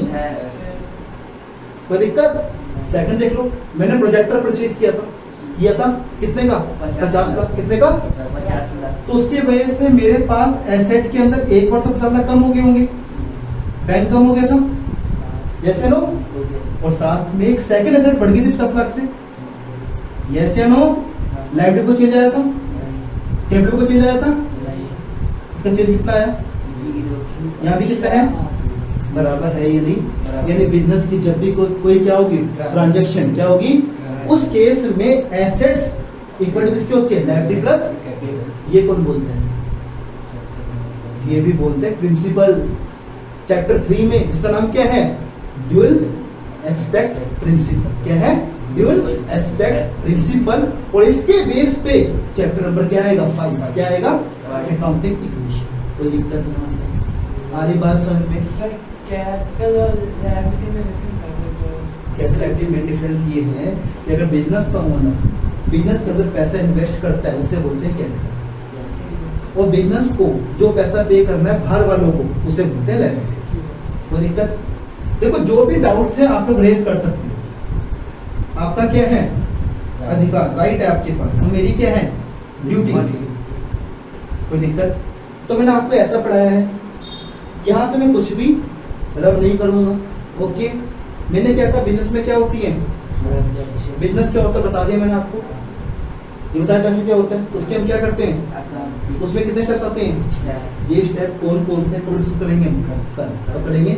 कोई दिक्कत। सेकंड देख लो, मैंने प्रोजेक्टर परचेज किया था कितने का, 50 लाख, कितने का, 50 लाख। तो उसकी वजह से मेरे पास एसेट के अंदर एक बार तो 50 लाख कम हो गए होंगे, बैंक कम हो गया था, यस या नो। और साथ में एक सेकंड एसेट बढ़ गई थी 50 लाख से, यस या नो। लायबिलिटी को चेंज आया था, कैपिटल को चेंज आया था, इसका चेंज कितना है, यहाँ भी कितना है, बराबर है ये नहीं। यानी बिजनेस की जब भी कोई क्या होगी, ट्रांजैक्शन क्या होगी, उस केस में एसेट्स इक्वल टू किसकी होती है, लायबिलिटी प्लस, ये कौन बोलते हैं, ये भी बोलते हैं प्रिंसिपल। चैप्टर 3 में इसका नाम क्या है, ड्यूअल एस्पेक्ट प्रिंसिपल, क्या है, ड्यूअल एस्पेक्ट प्रिंसिपल। और इसके बेस पे चैप्टर नंबर क्या आएगा, 5 क्या आएगा, अकाउंटिंग इक्वेशन। कोई दिक्कत नहीं आता, आ रही बात समझ में। कैपिटल और लायबिलिटी में कैपिटल लायबिलिटी में डिफरेंस ये है कि अगर बिजनेस का ओनर बिजनेस के अंदर पैसा इन्वेस्ट करता है, उसे बोलते हैं कैपिटल, और बिजनेस को जो पैसा पे करना है बाहर वालों को, उसे बोलते हैं लायबिलिटीज। कोई दिक्कत, देखो जो भी डाउट्स है आप लोग रेज कर सकते हो, आपका क्या है अधिकार, राइट है आपके पास, और मेरी क्या है ड्यूटी। कोई दिक्कत, तो मैंने आपको ऐसा पढ़ाया है, यहाँ से मैं कुछ भी रब नहीं करूंगा। ओके, मैंने क्या कहा, बिजनेस में क्या होती है, बिजनेस क्या होता है बता दिया मैंने आपको, ये बताया क्या होता है, उसके हम क्या करते हैं, उसमें कितने स्टेप्स आते हैं, ये स्टेप कौन कौन से डिस्कस करेंगे हम कल करेंगे।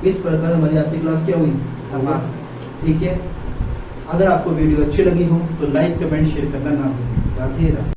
इस प्रकार हमारी आज की क्लास क्या हुई, ठीक है। अगर आपको वीडियो अच्छी लगी हो तो लाइक कमेंट शेयर करना ना भूलें। राधे राधे।